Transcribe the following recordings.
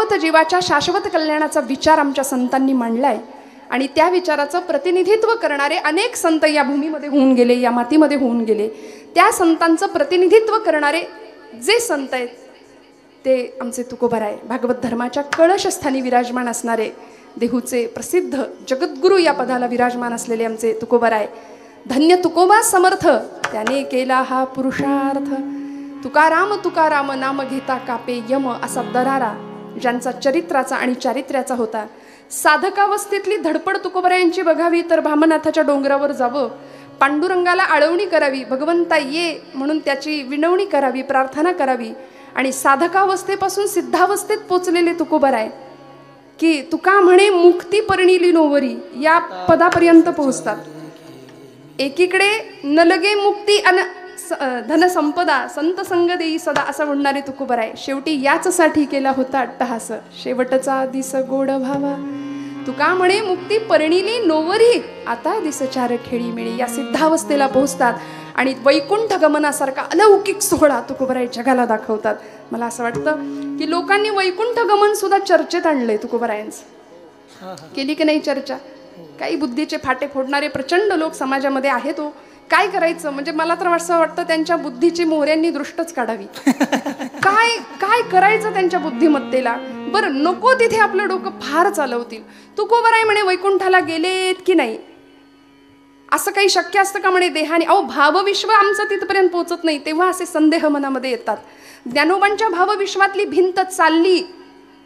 शाश्वत जीवाच्या शाश्वत कल्याणाचा विचार आमच्या संतांनी मांडलाय आणि त्या विचाराचं प्रतिनिधित्व करणारे अनेक संत या भूमीमध्ये होऊन गेले, या मातीमध्ये होऊन गेले. त्या संतांचं प्रतिनिधित्व करणारे जे संत आहेत ते आमचे तुकोबाराय, भागवत धर्माच्या कळशस्थानी विराजमान असणारे देहूचे प्रसिद्ध जगद्गुरु या पदाला विराजमान असलेले आमचे तुकोबाराय. धन्य तुकोबा समर्थ, त्याने केला हा पुरुषार्थ. तुकाराम तुकाराम नाम घेता कापे यम, असा दरारा ज्यांचा चरित्राचा आणि चारित्र्याचा होता. साधकावस्थेतली धडपड तुकोबारायांची बघावी तर भामनाथाच्या डोंगरावर जावं, पांडुरंगाला आळवणी करावी, भगवंता ये म्हणून त्याची विनवणी करावी, प्रार्थना करावी. आणि साधकावस्थेपासून सिद्धावस्थेत पोचलेले तुकोबाराय की तुका म्हणे मुक्ती परिणिली नोवरी या पदापर्यंत पोहोचतात. एकीकडे न लगे मुक्ती अन धनसंपदा संत संग देई सदा असं म्हणणारे तुकोबाराय शेवटी याचसाठी केला होता अट्टहास, शेवटचा दिस गोड व्हावा. तुका म्हणे मुक्ती परिणिली नोवरी, आता दिस चार खेळी मिळी या सिद्धावस्थेला पोहोचतात आणि वैकुंठ गमनासारखा अलौकिक सोहळा तुकोबाराय जगाला दाखवतात. मला असं वाटतं की लोकांनी वैकुंठ गमन सुद्धा चर्चेत आणलंय तुकोबारायांचं. केली की नाही चर्चा? काही बुद्धीचे फाटे फोडणारे प्रचंड लोक समाजामध्ये आहेत. हो, काय करायचं म्हणजे मला तर असं वाटतं त्यांच्या बुद्धीची मोहऱ्यांनी दृष्टच काढावी. काय काय करायचं त्यांच्या बुद्धिमत्तेला? बरं, नको तिथे आपलं डोकं फार चालवतील. तुकोबाराय म्हणे वैकुंठाला गेलेत की नाही, असं काही शक्य असतं का म्हणे देहाने? अहो, भावविश्व आमचं तिथपर्यंत पोहोचत नाही तेव्हा असे संदेह मनामध्ये येतात. ज्ञानोबांच्या भावविश्वातली भिंत चालली,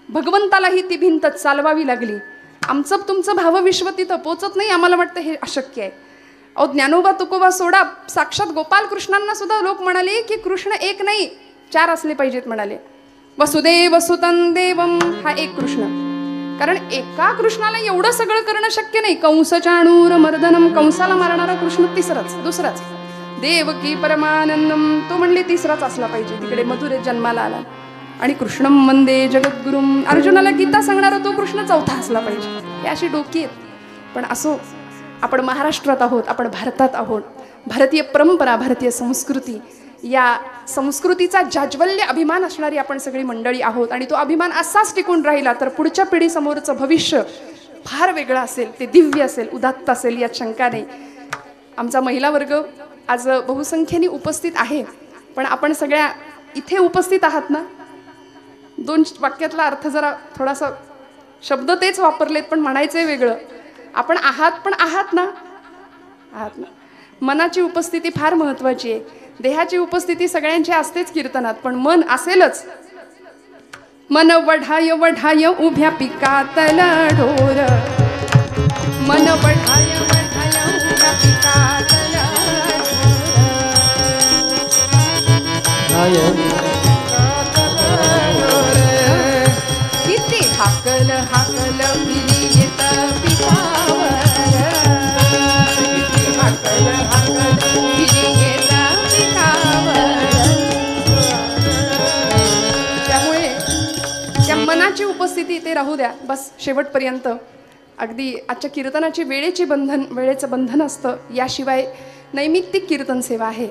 भगवंतालाही ती भिंत चालवावी लागली. आमचं तुमचं भावविश्व तिथं पोचत नाही, आम्हाला वाटतं हे अशक्य आहे. अहो, ज्ञानोबा तुकोबा सोडा, साक्षात गोपाल कृष्णांना सुद्धा लोक म्हणाले की कृष्ण एक नाही, चार असले पाहिजेत म्हणाले. वसुदेव सुतं देवम हा एक कृष्ण, कारण एका कृष्णाला एवढं सगळं करणं शक्य नाही. कंस चाणूर मर्दनम, कंसाला मारणारा कृष्ण तिसराच, दुसराच. देवकी परमानंदम तो म्हणले तिसराच असला पाहिजे, तिकडे मथुरेत जन्माला आला. आणि कृष्णम वंदे जगद्गुरुम, अर्जुनाला गीता सांगणारा तो कृष्ण चौथा असला पाहिजे. हे अशी डोकी आहेत. पण असो, आपण महाराष्ट्रात आहोत, आपण भारतात आहोत. भारतीय परंपरा, भारतीय संस्कृती, या संस्कृतीचा जाज्वल्य अभिमान असणारी आपण सगळी मंडळी आहोत. आणि तो अभिमान असाच टिकून राहिला तर पुढच्या पिढीसमोरचं भविष्य फार वेगळं असेल, ते दिव्य असेल, उदात्त असेल, यात शंका नाही. आमचा महिला वर्ग आज बहुसंख्येने उपस्थित आहे, पण आपण सगळ्या इथे उपस्थित आहात ना? दोन वाक्यातला अर्थ जरा थोडासा, शब्द तेच वापरलेत पण म्हणायचंय वेगळं. आपण आहात पण आहात ना? आहात ना. मनाची उपस्थिती फार महत्वाची आहे. देहाची उपस्थिती सगळ्यांची असतेच कीर्तनात, पण मन असेलच. मन वढाय वढाय उभ्या पिकातला ढोर, मन वढाय वढाय उभ्या पिकातला किती हाकल हाकल फिरी येत पिकावर, किती हाकल हाकल फिरी येत पिकावर. त्यामुळे त्या मनाची उपस्थिती इथे राहू द्या बस शेवटपर्यंत. अगदी आजच्या कीर्तनाची वेळेचं बंधन असतं, याशिवाय नैमित्तिक कीर्तन सेवा आहे.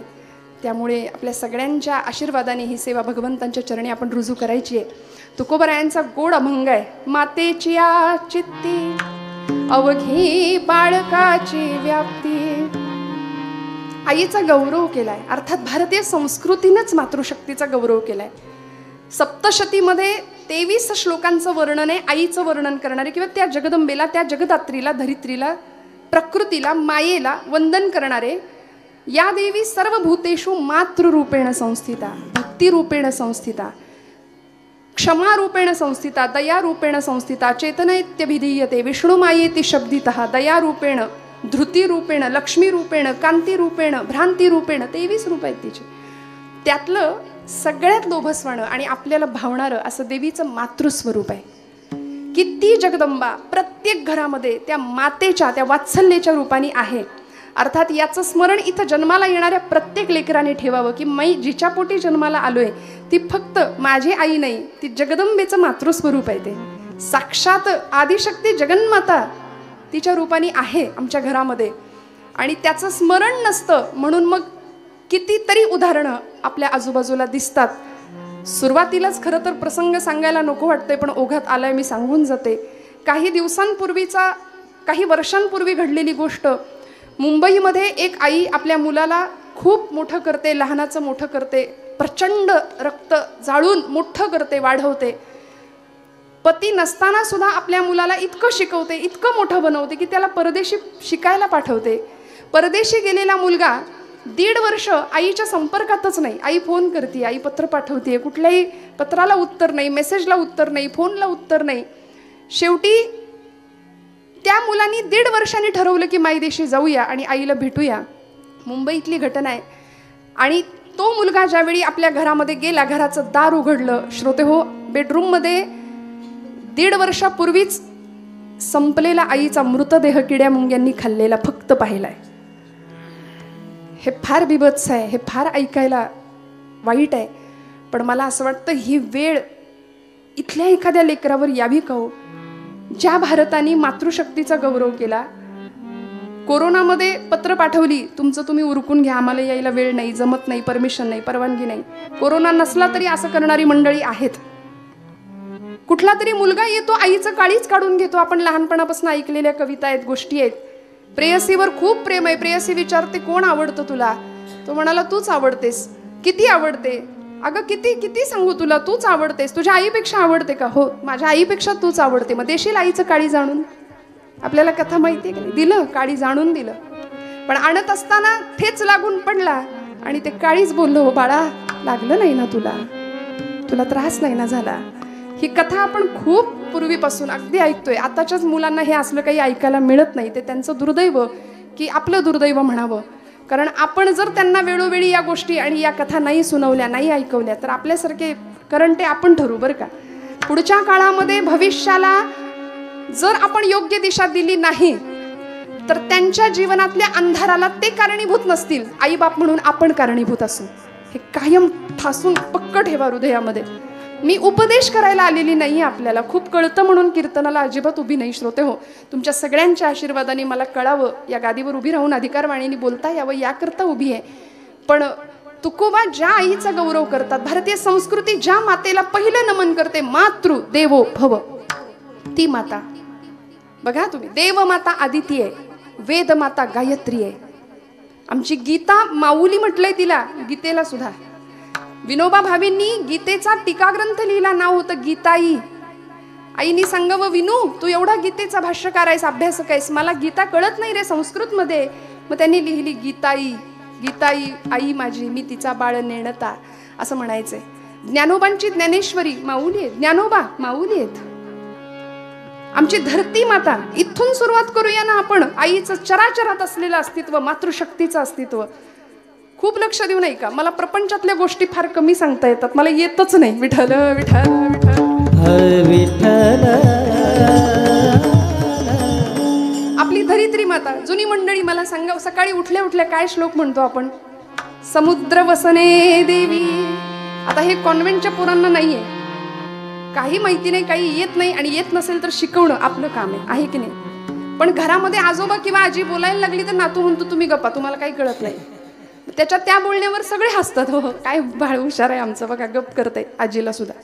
त्यामुळे आपल्या सगळ्यांच्या आशीर्वादाने ही सेवा भगवंतांच्या चरणी आपण रुजू करायची आहे. तुकोबारायांचा गोड अभंग आहे. मातेची या चित्ती अवघी बाळकाची व्याप्ती. आईचा गौरव केलाय, अर्थात भारतीय संस्कृतीनंच मातृशक्तीचा गौरव केलाय. सप्तशतीमध्ये 23 श्लोकांचं वर्णन आहे आईचं वर्णन करणारे, किंवा त्या जगदंबेला, त्या जगदात्रीला, धरित्रीला, प्रकृतीला, मायेला वंदन करणारे. या देवी सर्व भूतेषु मातृरूपेण संस्थिता, भक्तिरूपेण संस्थिता, क्षमारूपेण संस्थिता, दयारूपेण संस्थिता, चेतनैत्यभिधीयते, विष्णुमायेति शब्दितः, दयारूपेण, धृतीरूपेण, लक्ष्मीरूपेण, कांतीरूपेण, भ्रांतीरूपेण, 23 रूप आहेत तिचे. त्यातलं सगळ्यात लोभसवाणं आणि आपल्याला भावणारं असं देवीचं मातृस्वरूप आहे. किती जगदंबा प्रत्येक घरामध्ये त्या मातेच्या, त्या वात्सल्याच्या रूपाने आहे. अर्थात याचं स्मरण इथं जन्माला येणाऱ्या प्रत्येक लेकराने ठेवावं की मी जिच्या पोटी जन्माला आलोय ती फक्त माझी आई नाही, ती जगदंबेचं मातृस्वरूप आहे. ते साक्षात आदिशक्ती जगन्माता तिच्या रूपाने आहे आमच्या घरामध्ये. आणि त्याचं स्मरण नसतं म्हणून मग कितीतरी उदाहरणं आपल्या आजूबाजूला दिसतात. सुरुवातीलाच खरं तर प्रसंग सांगायला नको वाटतंय, पण ओघात आलाय मी सांगून जाते. काही वर्षांपूर्वी घडलेली गोष्ट. मुंबईमध्ये एक आई आपल्या मुलाला खूप मोठं करते, लहानाचं मोठं करते, प्रचंड रक्त जाळून मोठं करते, वाढवते. पती नसताना सुद्धा आपल्या मुलाला इतकं शिकवते, इतकं मोठं बनवते की त्याला परदेशी शिकायला पाठवते. परदेशी गेलेला मुलगा 1.5 वर्ष आईच्या संपर्कातच नाही. आई फोन करते, आई पत्र पाठवते, कुठल्याही पत्राला उत्तर नाही, मेसेजला उत्तर नाही, फोनला उत्तर नाही. शेवटी त्या मुलांनी 1.5 वर्षांनी ठरवलं की मायदेशी जाऊया आणि आईला भेटूया. मुंबईतली घटना आहे. आणि तो मुलगा ज्यावेळी आपल्या घरामध्ये गेला, घराचं दार उघडलं, श्रोते हो, बेडरूममध्ये 1.5 वर्षापूर्वीच संपलेला आईचा मृतदेह किड्या मुंग्यांनी खाल्लेला फक्त पाहिलाय. हे फार बिभत्स आहे, हे फार ऐकायला वाईट आहे. पण मला असं वाटतं ही वेळ इथल्या एखाद्या लेकरावर यावी का हो, ज्या भारताने मातृशक्तीचा गौरव केला. कोरोनामध्ये पत्र पाठवली, तुमचं तुम्ही उरकून घ्या, आम्हाला यायला वेळ नाही, जमत नाही, परमिशन नाही, परवानगी नाही. कोरोना नसला तरी असं करणारी मंडळी आहेत. कुठला तरी मुलगा येतो, आईचं काळीच काढून घेतो. आपण लहानपणापासून ऐकलेल्या कविता आहेत, गोष्टी आहेत. प्रेयसीवर खूप प्रेम आहे, प्रेयसी विचारते कोण आवडतं तुला, तो म्हणाला तूच आवडतेस. किती आवडते, अगं किती किती सांगू तुला, तूच आवडतेस. तुझ्या आईपेक्षा आवडते का, हो माझ्या आईपेक्षा तूच आवडते. मग देशील आईचं काळी जाणून. आपल्याला कथा माहिती आहे की नाही, दिलं काळी जाणून दिलं. पण आणत असताना ठेच लागून पडला आणि ते काळीच बोललो, हो बाळा लागलं नाही ना तुला, तुला त्रास नाही ना झाला. ही कथा आपण खूप पूर्वीपासून अगदी ऐकतोय. आताच्याच मुलांना हे असलं काही ऐकायला मिळत नाही. ते त्यांचं दुर्दैव की आपलं दुर्दैव म्हणावं. कारण आपण जर त्यांना वेळोवेळी या गोष्टी आणि या कथा नाही सुनावल्या, नाही ऐकवल्या, तर आपल्यासारखे करंटे आपण ठरू बरं का. पुढच्या काळामध्ये भविष्याला जर आपण योग्य दिशा दिली नाही तर त्यांच्या जीवनातल्या अंधाराला ते कारणीभूत नसतील, आईबाप म्हणून आपण कारणीभूत असू. हे कायम ठासून पक्क ठेवा हृदयामध्ये. मी उपदेश करायला आलेली नाही, आपल्याला खूप कळतं म्हणून कीर्तनाला अजिबात उभी नाही. श्रोते हो, तुमच्या सगळ्यांच्या आशीर्वादाने मला कळावं, या गादीवर उभी राहून अधिकारवाणीने बोलता यावं याकरता उभी आहे. पण तुकोबा ज्या आईचा गौरव करतात, भारतीय संस्कृती ज्या मातेला पहिलं नमन करते, मातृ देवो भव, ती माता बघा तुम्ही. देवमाता आदिती आहे, वेदमाता गायत्री आहे. आमची गीता माऊली म्हटलंय तिला, गीतेला सुद्धा. विनोबा भावेंनी गीतेचा टीकाग्रंथ लिहिला, नाव होतं गीताई. आईनी सांगावं, विनू तू एवढा गीतेचा भाष्यकार आहेस, अभ्यासक आहेस, मला गीता कळत नाही रे संस्कृतमध्ये. मग त्यांनी लिहिली गीताई, गीताई आई माझी, मी तिचा बाळ नेणता, असं म्हणायचंय. ज्ञानोबांची ज्ञानेश्वरी माऊली आहेत, ज्ञानोबा माऊली आहेत. आमची धरती माता, इथून सुरुवात करूया ना आपण. आईचं चराचरात असलेलं अस्तित्व, मातृशक्तीचं अस्तित्व खूप लक्ष देऊ नाही का. मला प्रपंचातल्या गोष्टी फार कमी सांगता येतात, मला येतच नाही. विठ्ठल विठ्ठल विठ्ठल. आपली धरित्री माता, जुनी मंडळी मला सांगा, सकाळी उठल्या उठल्या काय श्लोक म्हणतो आपण, समुद्र वसने देवी. आता हे कॉन्व्हेंटच्या पोरांना नाहीये, काही माहिती नाही, काही येत नाही, आणि येत नसेल तर शिकवणं आपलं काम आहे की नाही. पण घरामध्ये आजोबा किंवा आजी बोलायला लागली तर नातू म्हणतो तुम्ही गप्पा, तुम्हाला काही कळत नाही. त्याच्या त्या बोलण्यावर सगळे हसतात, हो काय बाळ हुशार आहे आमचं बघा, गप करते आजीला सुद्धा.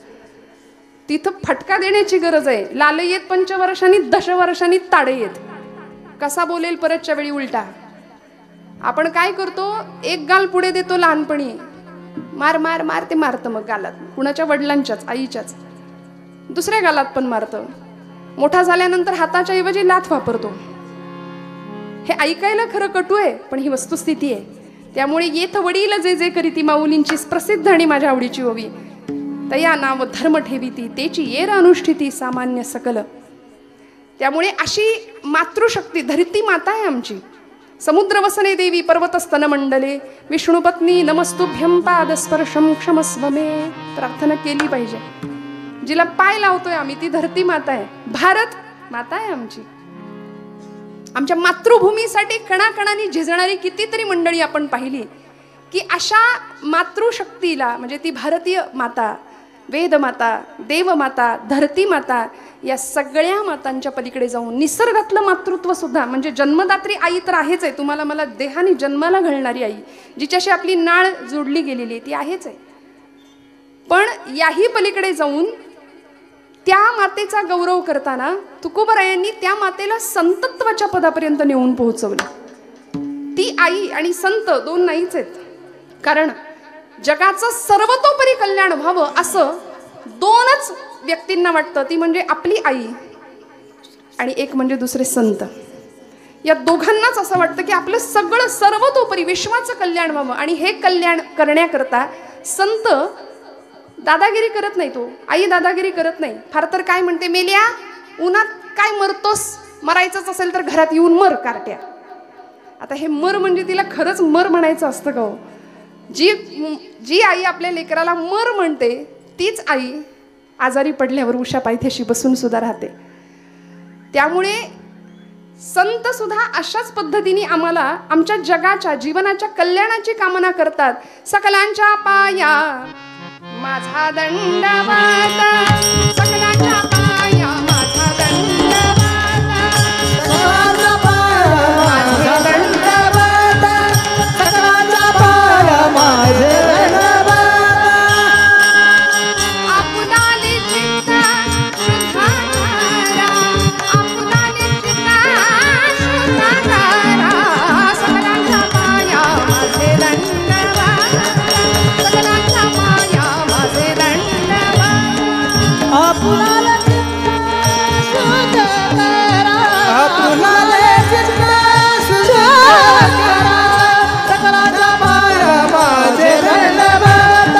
तिथं फटका देण्याची गरज आहे. लाल येत 5 वर्षांनी 10 वर्षांनी ताडे येत. कसा बोलेल परतच्या वेळी उलटा. आपण काय करतो, एक गाल पुढे देतो लहानपणी, मार मार मार, ते मारतं मग गालात, कुणाच्या वडिलांच्याच आईच्याच. दुसऱ्या गालात पण मारतं. मोठा झाल्यानंतर हाताच्या ऐवजी लाथ वापरतो. हे ऐकायला खरं कटू आहे, पण ही वस्तुस्थिती आहे. त्यामुळे येथ वडील जे जे करीती, माऊलींची प्रसिद्ध आणि माझ्या आवडीची ओवी. तया नाव धर्म ठेविती, तेची येर अनुष्ठिती सामान्य सकल. त्यामुळे अशी मातृशक्ती धरती माता आहे आमची. समुद्र वसने देवी पर्वतस्तन मंडले, विष्णुपत्नी नमस्तुभ्यं पादस्पर्शं क्षमस्व मे. प्रार्थना केली पाहिजे. जिला पाय लावतोय आम्ही ती धरती माता आहे, भारत माता आहे आमची. आमच्या मातृभूमीसाठी कणाकणाने झिजणारी कितीतरी मंडळी आपण पाहिली की अशा मातृशक्तीला, म्हणजे ती भारतीय माता, वेदमाता, देवमाता, धरती माता, या सगळ्या मातांच्या पलीकडे जाऊन निसर्गातलं मातृत्व सुद्धा, म्हणजे जन्मदात्री आई तर आहेच आहे, तुम्हाला मला देहाने जन्माला घालणारी आई, जिच्याशी आपली नाळ जोडली गेलेली आहे ती आहेच आहे. पण याही पलीकडे जाऊन त्या मातेचा गौरव करताना तुकोबरायांनी त्या मातेला संतत्वाच्या पदापर्यंत नेऊन पोहोचवलं. ती आई आणि संत दोन नाहीच आहेत, कारण जगाचं सर्वतोपरी कल्याण व्हावं असं दोनच व्यक्तींना वाटतं, ती म्हणजे आपली आई आणि एक म्हणजे दुसरे संत. या दोघांनाच असं वाटतं की आपलं सगळं सर्वतोपरी विश्वाचं कल्याण व्हावं, आणि हे कल्याण करण्याकरता संत दादागिरी करत नाही. तो आई दादागिरी करत नाही. फार तर काय म्हणते, मेल्या उन्हात काय मरतोस, मरायचंच असेल तर घरात येऊन मर कार्ट्या. आता हे मर म्हणजे तिला खरंच मर म्हणायचं असतं का हो? जी आई आपल्या लेकराला मर म्हणते तीच आई आजारी पडल्यावर उषा पायथ्याशी बसून सुद्धा राहते. त्यामुळे संत सुद्धा अशाच पद्धतीने आम्हाला आमच्या जगाच्या जीवनाच्या कल्याणाची कामना करतात. सकलांच्या पाया माझा दंडवत, सकलांच्या पाया माझा दंडवत, सकलांच्या पाया माझा दंडवत, सकलांच्या पाया माझे दंडवत. आपुलाली चित्त शुद्धाकारा, आपुलाली चित्त शुद्धाकारा, सकलांच्या पाया माझे दंडवत, सकलांच्या पाया माझे दंडवत. आपुलाले चित्त शुद्ध करा, सकलांच्या पाया माझे दंडवत,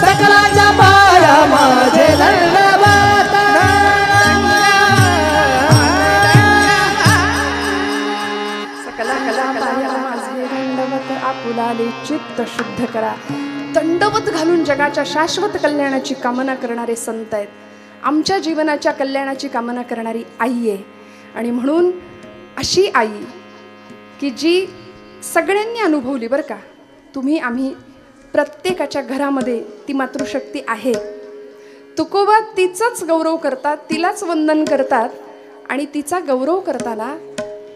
सकलांच्या पाया माझे दंडवत. सकलांच्या पाया माझे दंडवत, आपुलाले चित्त शुद्ध करा. दंडवत घालून जगाच्या शाश्वत कल्याणाची कामना करणारे संत आहेत. आमच्या जीवनाच्या कल्याणाची कामना करणारी आई आहे. आणि म्हणून अशी आई की जी सगळ्यांनी अनुभवली बरं का. तुम्ही आम्ही प्रत्येकाच्या घरामध्ये ती मातृशक्ती आहे. तुकोबा तिचाच गौरव करतात, तिलाच वंदन करतात. आणि तिचा गौरव करताना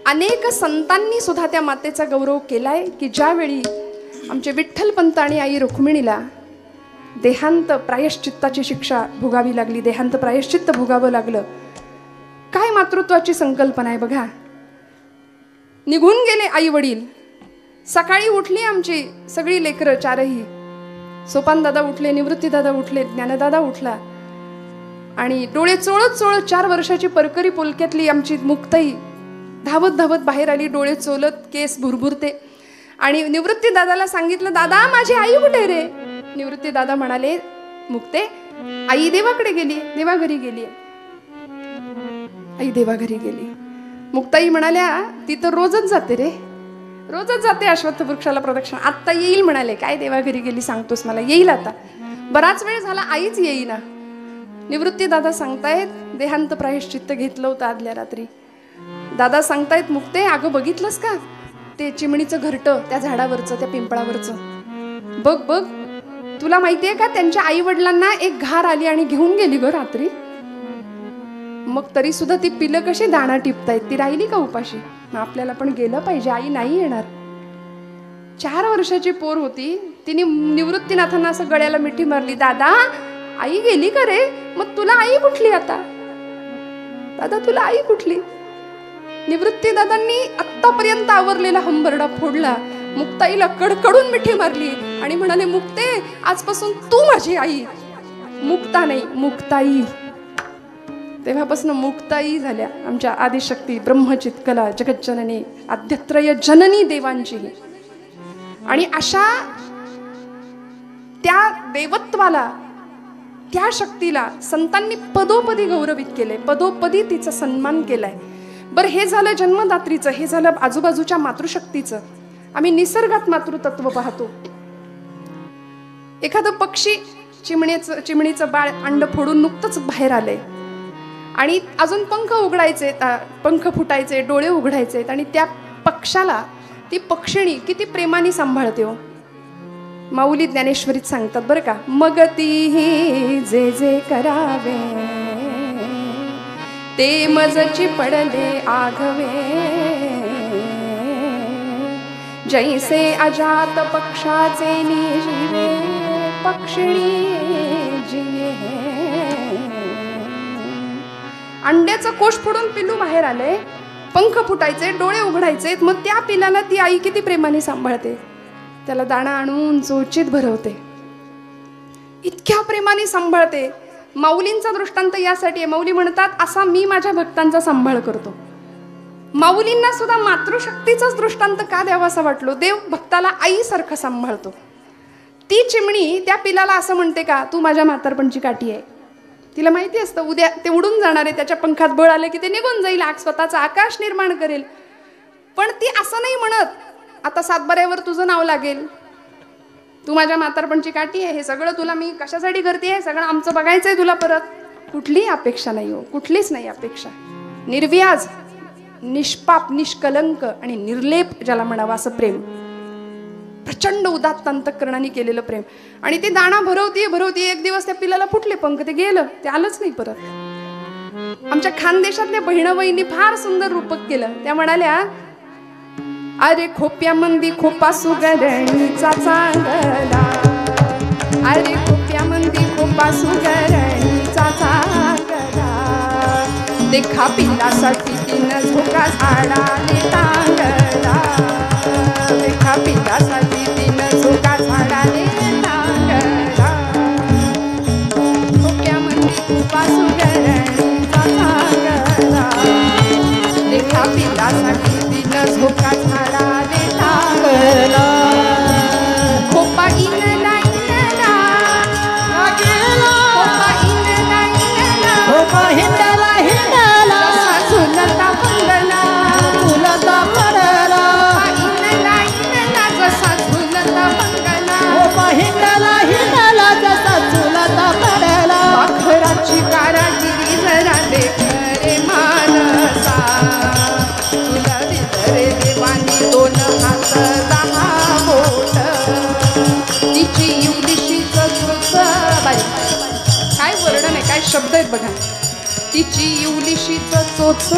अनेक संतांनी सुद्धा त्या मातेचा गौरव केलाय की ज्यावेळी आमचे विठ्ठलपंत आणि आई रुक्मिणीला देहांत प्रायश्चित्ताची शिक्षा भोगावी लागली, देहांत प्रायश्चित्त भोगावं लागलं. काय मातृत्वाची संकल्पना आहे बघा. निघून गेले आई वडील. सकाळी उठली आमची सगळी लेकरं चारही. सोपान दादा उठले, निवृत्ती दादा उठले, ज्ञानदादा उठला. आणि डोळे चोळत चोळत 4 वर्षाची परकरी पोलक्यातली आमची मुक्ताई धावत धावत बाहेर आली, डोळे चोलत, केस भुरभुरते. आणि निवृत्ती दादाला सांगितलं, दादा माझी आई कुठे रे? निवृत्ती दादा म्हणाले, मुक्ते आई देवाकडे गेली, देवाघरी गेली. आई देवाघरी गेली. मुक्ताई म्हणाल्या, ती तर रोजच जाते रे, रोजच जाते अश्वत्थ वृक्षाला प्रदक्षिणा. आत्ता येईल म्हणाले. काय देवाघरी गेली सांगतोस मला? येईल आता. बराच वेळ झाला आईच येईना. निवृत्ती दादा सांगतायत, देहांत प्रायश्चित्त घेतलं होतं आदल्या रात्री. दादा सांगतायत, मुक्ते अगं बघितलंस का ते चिमणीचं घरटं त्या झाडावरचं, त्या पिंपळावरचं? बघ बघ, तुला माहितीये का त्यांच्या आई वडिलांना एक घार आली आणि घेऊन गेली ग रात्री. मग तरी सुद्धा ती पिलं कशी दाणा टिपतायत, ती राहिली का उपाशी? आपल्याला पण गेलं पाहिजे, आई नाही येणार. 4 वर्षाची पोर होती. तिने निवृत्तीनाथांना असं गळ्याला मिठी मारली, दादा आई गेली का रे? मग तुला आई कुठली आता? दादा तुला आई कुठली? निवृत्ती दादांनी आत्तापर्यंत आवरलेला हंबरडा फोडला, मुक्ताईला कडकडून मिठी मारली आणि म्हणाले, मुक्ते आजपासून तू माझी आई. मुक्ता नाही, मुक्ताई. तेव्हापासून मुक्ताई झाल्या आमच्या आदिशक्ती ब्रह्मचित्कला जगज्जननी आद्यत्रय जननी देवांची. आणि अशा त्या देवत्वाला, त्या शक्तीला संतांनी पदोपदी गौरवित केले, पदोपदी तिचा सन्मान केलाय. बरं, हे झालं जन्मदात्रीचं, हे झालं आजूबाजूच्या मातृशक्तीचं. आम्ही निसर्गात मातृतत्व पाहतो. एखादं पक्षी चिमणीचं बाळ अंड फोडून नुकतंच बाहेर आलंय आणि अजून पंख उघडायचे, पंख फुटायचे, डोळे उघडायचे, आणि त्या पक्षाला ती पक्षिणी किती प्रेमाने सांभाळते हो. माऊली ज्ञानेश्वरीत सांगतात बरं का, मग ती जे जे करावे ते मजची पडले आघवे, जैसे अजात पक्षाचे निजीवे, पक्षिणी जिये अंड्याचं कोश फोडून पिल्लू बाहेर आले, पंख फुटायचे, डोळे उघडायचे, मग त्या पिलाला ती आई किती प्रेमाने सांभाळते, त्याला दाणा आणून चोचीत भरवते, इतक्या प्रेमाने सांभाळते. माऊलींचा दृष्टांत यासाठी आहे. माऊली म्हणतात असा मी माझ्या भक्तांचा सांभाळ करतो. माऊलींना सुद्धा मातृशक्तीचाच दृष्टांत का द्यावासा वाटलो. देव भक्ताला आईसारखं सांभाळतो. ती चिमणी त्या पिलाला असं म्हणते का, तू माझ्या म्हातारपणची काठी आहे. तिला माहिती असतं उद्या ते उडून जाणार आहे, त्याच्या पंखात बळ आले की ते निघून जाईल, स्वतःचा आकाश निर्माण करेल. पण ती असं नाही म्हणत, आता सातबाऱ्यावर तुझं नाव लागेल, तू माझ्या म्हातारपणची काठी आहे, हे सगळं तुला मी कशासाठी करते, हे सगळं आमचं बघायचंय तुला परत. कुठलीही अपेक्षा नाही हो, कुठलीच नाही अपेक्षा. निर्व्याज, निष्पाप, निष्कलंक आणि निर्लेप ज्याला म्हणावं असं प्रेम, प्रचंड उदात्त अंतःकरणाने केलेलं प्रेम. आणि ते दाणा भरवतीये. एक दिवस त्या पिलाला फुटले पंख, ते गेलं, ते आलंच नाही परत. आमच्या खानदेशातल्या बहिण बहिणी फार सुंदर रूपक केलं. त्या म्हणाल्या, अरे खोप्यामंदी खोपा सुगरणीचा चांगला, अरे खोप्यामंदी खोपा सुगरणीचा चांगला, देखा पिल्लासाठी तिनं झोका झाडाने टांगला, देखा पिल्लासाठी तिनं झोका झाडाने टांगला, खोप्यामंदी खोपा सुगरणीचा चांगला, देखा पिल्लासाठी तिनं झोका झाडाने टांगला, खोपा इनला इनला, खोपा इनला इनला, खोपा हिंडला हिंडला, झुलता पडला, झुलता पडला, इनला इनला, जसा झुलता पडला, खोपा हिंडला हिंडला, जसा झुलता पडला. पाखराची कारागिरी जरा देख रे मानसा, तुला दिलं रे देवानी 2 हात 10 बोट, तिची इवलिशीच चोच, बाई काय वर्णन आहे, काय शब्द आहेत बघा. तिची इवलिशीच चोच,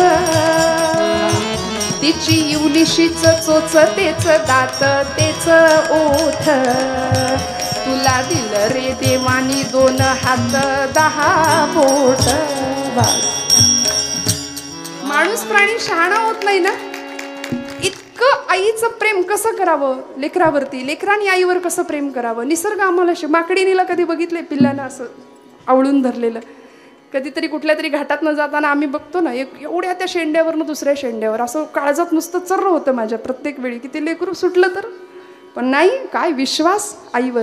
तिची इवलिशीच चोच, तेच दात तेच ओठ, तुला दिलं रे देवानी 2 हात 10 बोट. माणूस प्राणी शहाणा होत नाही ना. इतकं आईचं प्रेम कसं करावं लेकरावरती, लेकरांनी आईवर कसं प्रेम करावं. निसर्ग आम्हाला माकडीनीला कधी बघितलंय पिल्लाला असं आवळून धरलेलं. कधीतरी कुठल्या तरी घाटात न जाताना आम्ही बघतो ना, एवढ्या त्या शेंड्यावरनं दुसऱ्या शेंड्यावर असं काळजात नुसतं चर्र होतं माझ्या प्रत्येक वेळी की ते लेकरू सुटलं तर. पण नाही, काय विश्वास आईवर.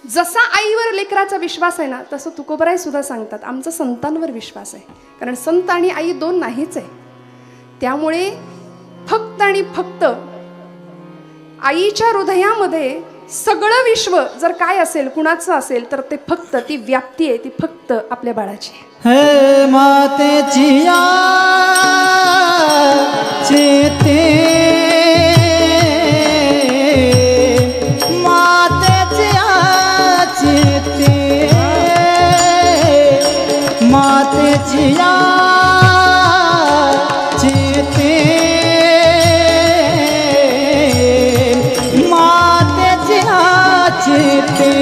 जसा आईवर लेकराचा विश्वास आहे ना, तसं तुकोबराय सुद्धा सांगतात आमचा संतांवर विश्वास आहे. कारण संत आणि आई 2 नाहीच आहे. त्यामुळे फक्त आणि फक्त आईच्या हृदयामध्ये सगळं विश्व जर काय असेल, कुणाचं असेल, तर ते फक्त ती व्याप्ती आहे, ती फक्त आपल्या बाळाची आहे. हे मातेची चेते, मातेची चेते, मातेची चेते, मातेची चेते,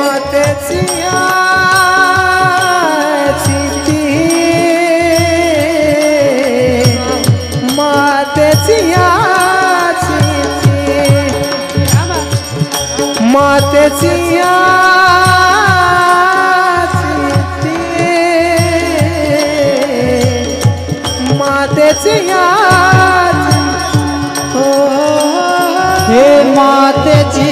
मातेची मातेची मातेची हे मातेची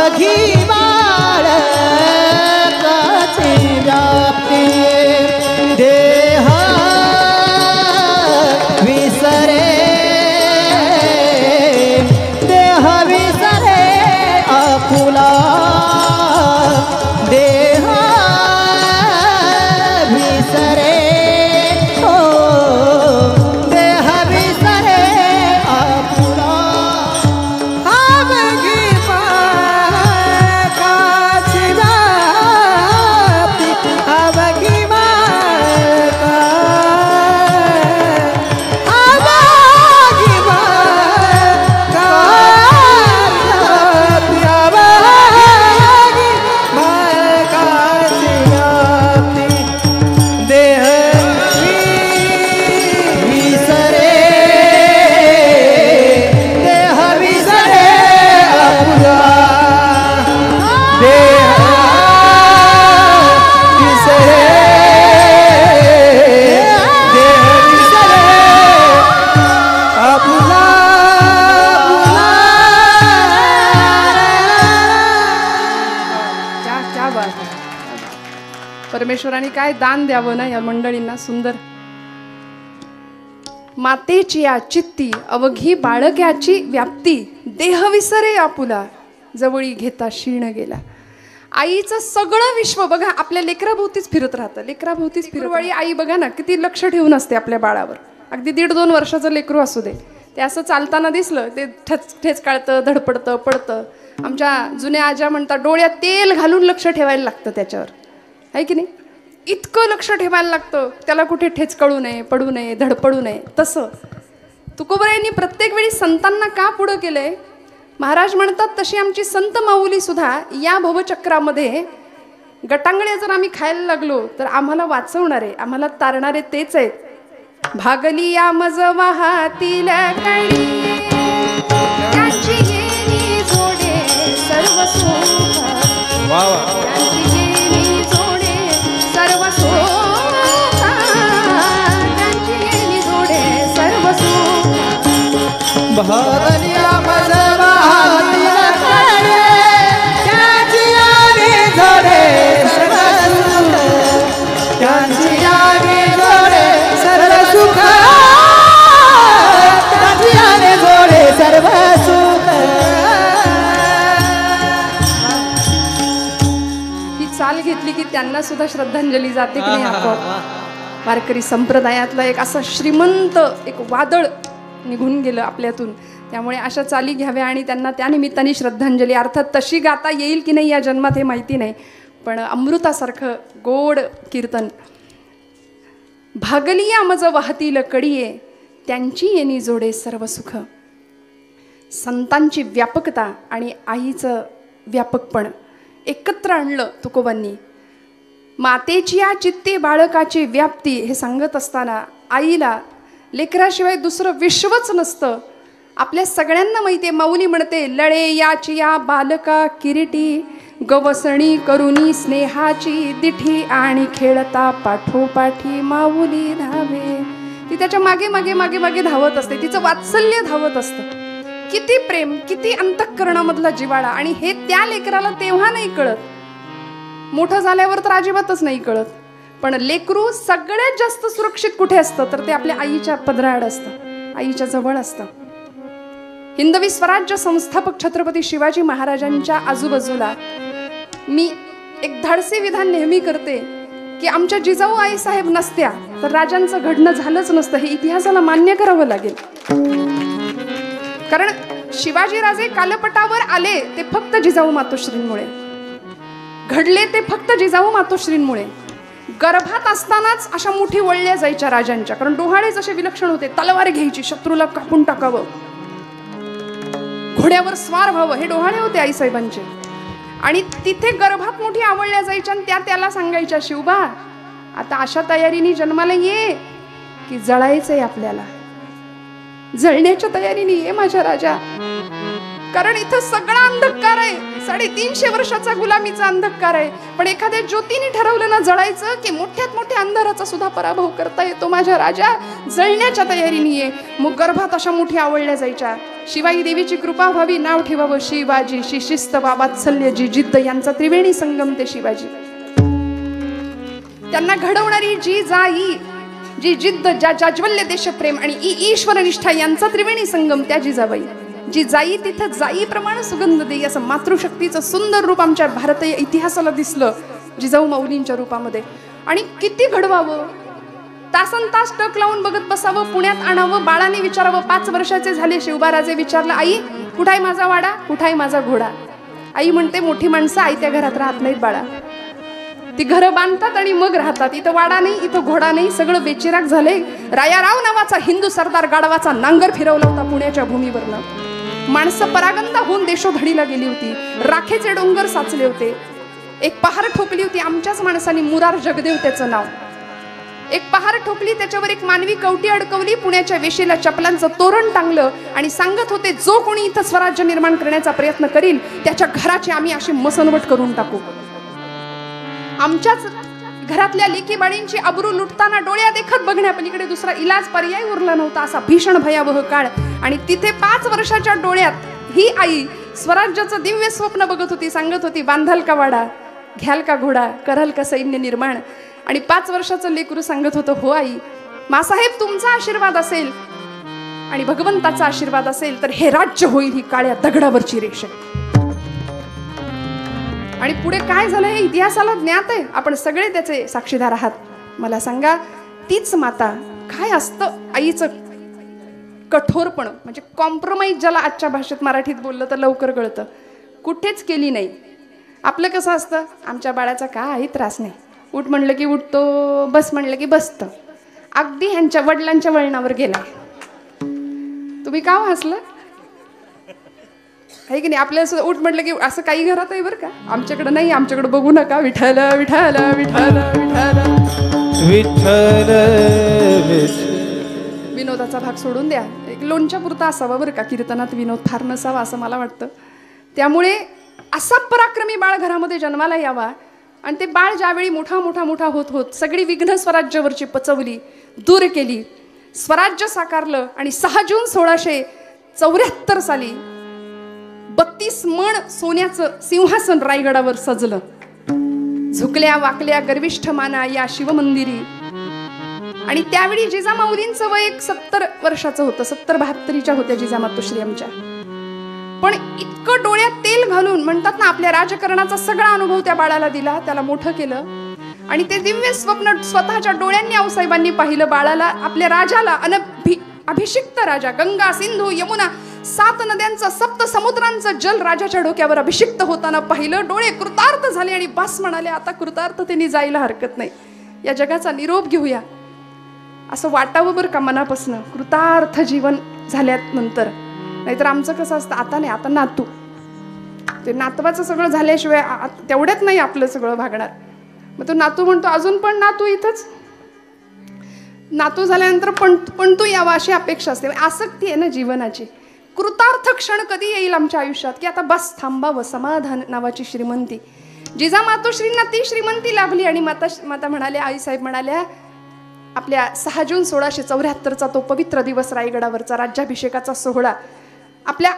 अवघी बाळकाची व्याप्ती देह विसरे देह विसरे आपुला देह विसरे हो देह विसरे आपुला अवघी बाळकाची व्याप्ती अवघी परमेश्वराने काय दान द्यावं ना या मंडळींना सुंदर. मातेची या चित्ती अवघी बाळक्याची व्याप्ती देह विसरे आपुला जवळी घेता क्षीण गेला. आईचं सगळं विश्व बघा आपल्या लेकराभोवतीच फिरत राहतं. लेकराभोवतीच फिरवाळी आई बघा ना किती लक्ष ठेवून असते आपल्या बाळावर. अगदी 1.5-2 वर्षाचं लेकरू असू दे ते असं चालताना दिसलं ते ठेच काढतं धडपडतं पडतं. आमच्या जुन्या आज्या म्हणतात डोळ्यात तेल घालून लक्ष ठेवायला लागतं त्याच्यावर आहे की नाही. इतकं लक्ष ठेवायला लागतं त्याला कुठे ठेच कळू नये पडू नये धडपडू नये. तसं तुकोबरायांनी प्रत्येक वेळी संतांना का पुढं केलंय. महाराज म्हणतात तशी आमची संत माऊली सुद्धा या भवचक्रामध्ये गटांगळे जर आम्ही खायला लागलो तर आम्हाला वाचवणारे आम्हाला तारणारे तेच आहेत. भागली या मज वाहातील कळी त्यांची येणी जोडे सर्व सुख त्यांची येणी जोडे सर्व सुख त्यांची येणी जोडे सर्व सुख. भागली या मज वाहातील कळी त्यांची येणी जोडे सर्व सुख त्यांची येणी जोडे सर्व सुख त्यांची येणी जोडे सर्व सुख. चाल घेतली की त्यांना सुद्धा श्रद्धांजली जाते की नाही आपोआप. वारकरी संप्रदायातलं एक असं श्रीमंत एक वादळ निघून गेलं आपल्यातून. त्यामुळे अशा चाली घ्याव्या आणि त्यांना त्या निमित्ताने श्रद्धांजली अर्थात तशी गाता येईल की नाही या जन्मात हे माहिती नाही पण अमृतासारखं गोड कीर्तन. भागलिया मज वाहतील कडिये त्यांची येणी जोडे सर्व सुख. संतांची व्यापकता आणि आईचं व्यापकपण एकत्र आणलं तुकोबांनी. मातेची या चित्ते बाळकाची व्याप्ती हे सांगत असताना आईला लेकराशिवाय दुसरं विश्वच नसतं. आपल्या सगळ्यांना माहिती आहे माऊली म्हणते लळे याची या बालका किरीटी गवसणी करुणी स्नेहाची दिठी आणि खेळता पाठोपाठी माऊली धावे. ती त्याच्या मागे मागे मागे मागे धावत असते. तिचं वात्सल्य धावत असतं. किती प्रेम किती अंतःकरणामधला जिवाळा. आणि हे त्या लेकराला तेव्हा नाही कळत. मोठं झाल्यावर तर अजिबातच नाही कळत. पण लेकरू सगळ्यात जास्त सुरक्षित कुठे असतं तर ते आपल्या आईच्या पदराआड असतं आईच्या जवळ असतं. हिंदवी स्वराज्य संस्थापक छत्रपती शिवाजी महाराजांच्या आजूबाजूला मी एक धाडसी विधान नेहमी करते की आमच्या जिजाऊ आई साहेब नसत्या तर राजांचं घडणं झालंच नसतं. हे इतिहासाला मान्य करावं लागेल. कारण शिवाजीराजे कालपटावर आले ते फक्त जिजाऊ मातोश्रींमुळे. घडले ते फक्त जिजाऊ मातोश्रींमुळे. गर्भात असतानाच अशा मुठी वळल्या जायच्या राजांच्या. कारण डोहाळे जसे विलक्षण होते. तलवार घ्यायची शत्रूला कापून टाकावं घोड्यावर स्वार व्हावं हे डोहाळे होते आईसाहेबांचे. आणि तिथे गर्भात मोठी आवळल्या जायच्या आणि त्या त्याला सांगायच्या शिवबा आता अशा तयारीने जन्माला ये की जळायचंय आपल्याला. जळण्याच्या तयारीने ये माझ्या राजा. कारण इथं सगळा अंधकार आहे. 350 वर्षाचा गुलामीचा अंधकार आहे. पण एखाद्या ज्योतीने ठरवलं ना जळायचं की मोठ्यात मोठ्या अंधाराचा सुद्धा पराभव करता येतो माझ्या राजा. जळण्याच्या तयारीने ये. मग गर्भात अशा मोठी आवळल्या जायच्या. शिवाई देवीची कृपा व्हावी, नाव ठेवावं शिवाजी. शिस्त वात्सल्य जी जिद्द यांचा त्रिवेणी संगम ते शिवाजी. त्यांना घडवणारी जी जाई, जी जिद्द, ज्या जाज्वल्य देशप्रेम आणि ईश्वर निष्ठा यांचा त्रिवेणी संगम त्या जिजाबाई. जी जाई तिथं जाईप्रमाणे सुगंध देई, असं मातृशक्तीचं सुंदर रूप आमच्या भारतीय इतिहासाला दिसलं जिजाऊ माऊलींच्या रूपामध्ये. आणि किती घडवावं, तासन तास टक लावून बघत बसावं, पुण्यात आणावं, बाळाने विचारावं. 5 वर्षाचे झाले, शिवबाराजे विचारलं, आई कुठाय माझा वाडा, कुठाय माझा घोडा. आई म्हणते, मोठी माणसं आयत्या घरात राहत नाहीत बाळा, ती घरं बांधतात आणि मग राहतात. इथं वाडा नाही, इथं घोडा नाही, सगळं बेचिराग झाले. रायाराव नावाचा हिंदू सरदार गाढवाचा नांगर फिरवला होता पुण्याच्या भूमीवरनं. माणसं परागंदा होऊन देशोधडीला गेली होती, राखेचे डोंगर साचले होते. एक पहार ठोकली होती आमच्याच माणसांनी, मुरार जगदेव त्याचं नाव. एक पहार ठोकली, त्याच्यावर एक मानवी कवटी अडकवली, पुण्याच्या वेशीला चपलांचं तोरण टांगलं आणि सांगत होते, जो कोणी इथं स्वराज्य निर्माण करण्याचा प्रयत्न करील त्याच्या घराची आम्ही अशी मसनवट करून टाकू. आमच्याच घरातल्या लेकी बाळींची अब्रू लुटताना डोळ्या देखत बघण्यापलीकडे दुसरा इलाज पर्याय उरला नव्हता, असा भीषण भयावह काळ. आणि तिथे 5 वर्षाच्या डोळ्यात ही आई स्वराज्याचं दिव्य स्वप्न बघत होती. सांगत होती, बांधाल का वाडा, घ्याल का घोडा, कराल का सैन्य निर्माण. आणि 5 वर्षाचं लेकरू सांगत होतं, हो आई, मासाहेब तुमचा आशीर्वाद असेल आणि भगवंताचा आशीर्वाद असेल तर हे राज्य होईल ही काळ्या दगडावरची रेष. आणि पुढे काय झालं हे इतिहासाला ज्ञात आहे, आपण सगळे त्याचे साक्षीदार आहात. मला सांगा, तीच माता, काय असतं आईचं कठोरपण, म्हणजे कॉम्प्रोमाइज ज्याला आजच्या भाषेत मराठीत बोललं तर लवकर कळतं, कुठेच केली नाही. आपलं कसं असतं, आमच्या बाळाचा काही त्रास नाही, उठ म्हणलं की उठतो, बस म्हणलं की बसतं. अगदी ह्यांच्या वडिलांच्या वळणावर गेलाय. तुम्ही का हसलं आहे की नाही? आपल्याला सुद्धा उठ म्हटलं की असं काही घरात आहे बरं का, आमच्याकडे नाही. आमच्याकडे बघू नका. विठ्ठल विठ्ठल विठ्ठल विठ्ठल विठ्ठल. विनोदाचा भाग सोडून द्या, एक लोणच्या पुरता असावा बरं का, कीर्तनात विनोद फार नसावा असं मला वाटतं. त्यामुळे असा पराक्रमी बाळ घरामध्ये जन्माला यावा आणि ते बाळ ज्यावेळी मोठा मोठा मोठा होत होत सगळी विघ्न स्वराज्यावरची पचवली, दूर केली, स्वराज्य साकारलं. आणि 6 जून 1674 साली 32 मण सोन्याचं सिंहासन रायगडावर सजलं. झुकल्या वाकल्या गर्विष्ठ माना या शिवमंदिरी. आणि त्यावेळी जिजामाऊलींचं वय 70 वर्षाचं होतं, 70-72च्या होत्या जिजामातोश्री आमच्या. पण इतकं डोळ्यात तेल घालून, म्हणतात ना, आपल्या राजकारणाचा सगळा अनुभव त्या बाळाला दिला, त्याला मोठं केलं. आणि ते दिव्य स्वप्न स्वतःच्या डोळ्यांनी आऊसाहेबांनी पाहिलं बाळाला, आपल्या राजाला, अभिषिक्त राजा, गंगा सिंधू यमुना 7 नद्यांचं 7 समुद्रांचं जल राजाच्या डोक्यावर अभिषिक्त होताना पाहिलं. डोळे कृतार्थ झाले आणि बस म्हणाले, आता कृतार्थ त्यांनी जायला हरकत नाही, या जगाचा निरोप घेऊया असं वाटावं बरं का मनापासनं, कृतार्थ जीवन झाल्यानंतर. नाहीतर आमचं कसं असतं, आता नाही, आता नातू, ते नातवाचं सगळं झाल्याशिवाय तेवढ्यात नाही आपलं सगळं भागणार. मग तो नातू म्हणतो, अजून पण नातू इथंच, नातू झाल्यानंतर पण तू यावा अशी अपेक्षा असते. आसक्ती आहे ना जीवनाची. कृतार्थ क्षण कधी येईल आमच्या आयुष्यात की आता बस थांबावं, समाधान नावाची श्रीमंती. जिजा मातोश्रींना ती श्रीमंती लाभली. आणि माता म्हणाल्या, आईसाहेब म्हणाल्या, आपल्या 6 जून 1674चा तो पवित्र दिवस, रायगडावरचा राज्याभिषेकाचा सोहळा, आपल्या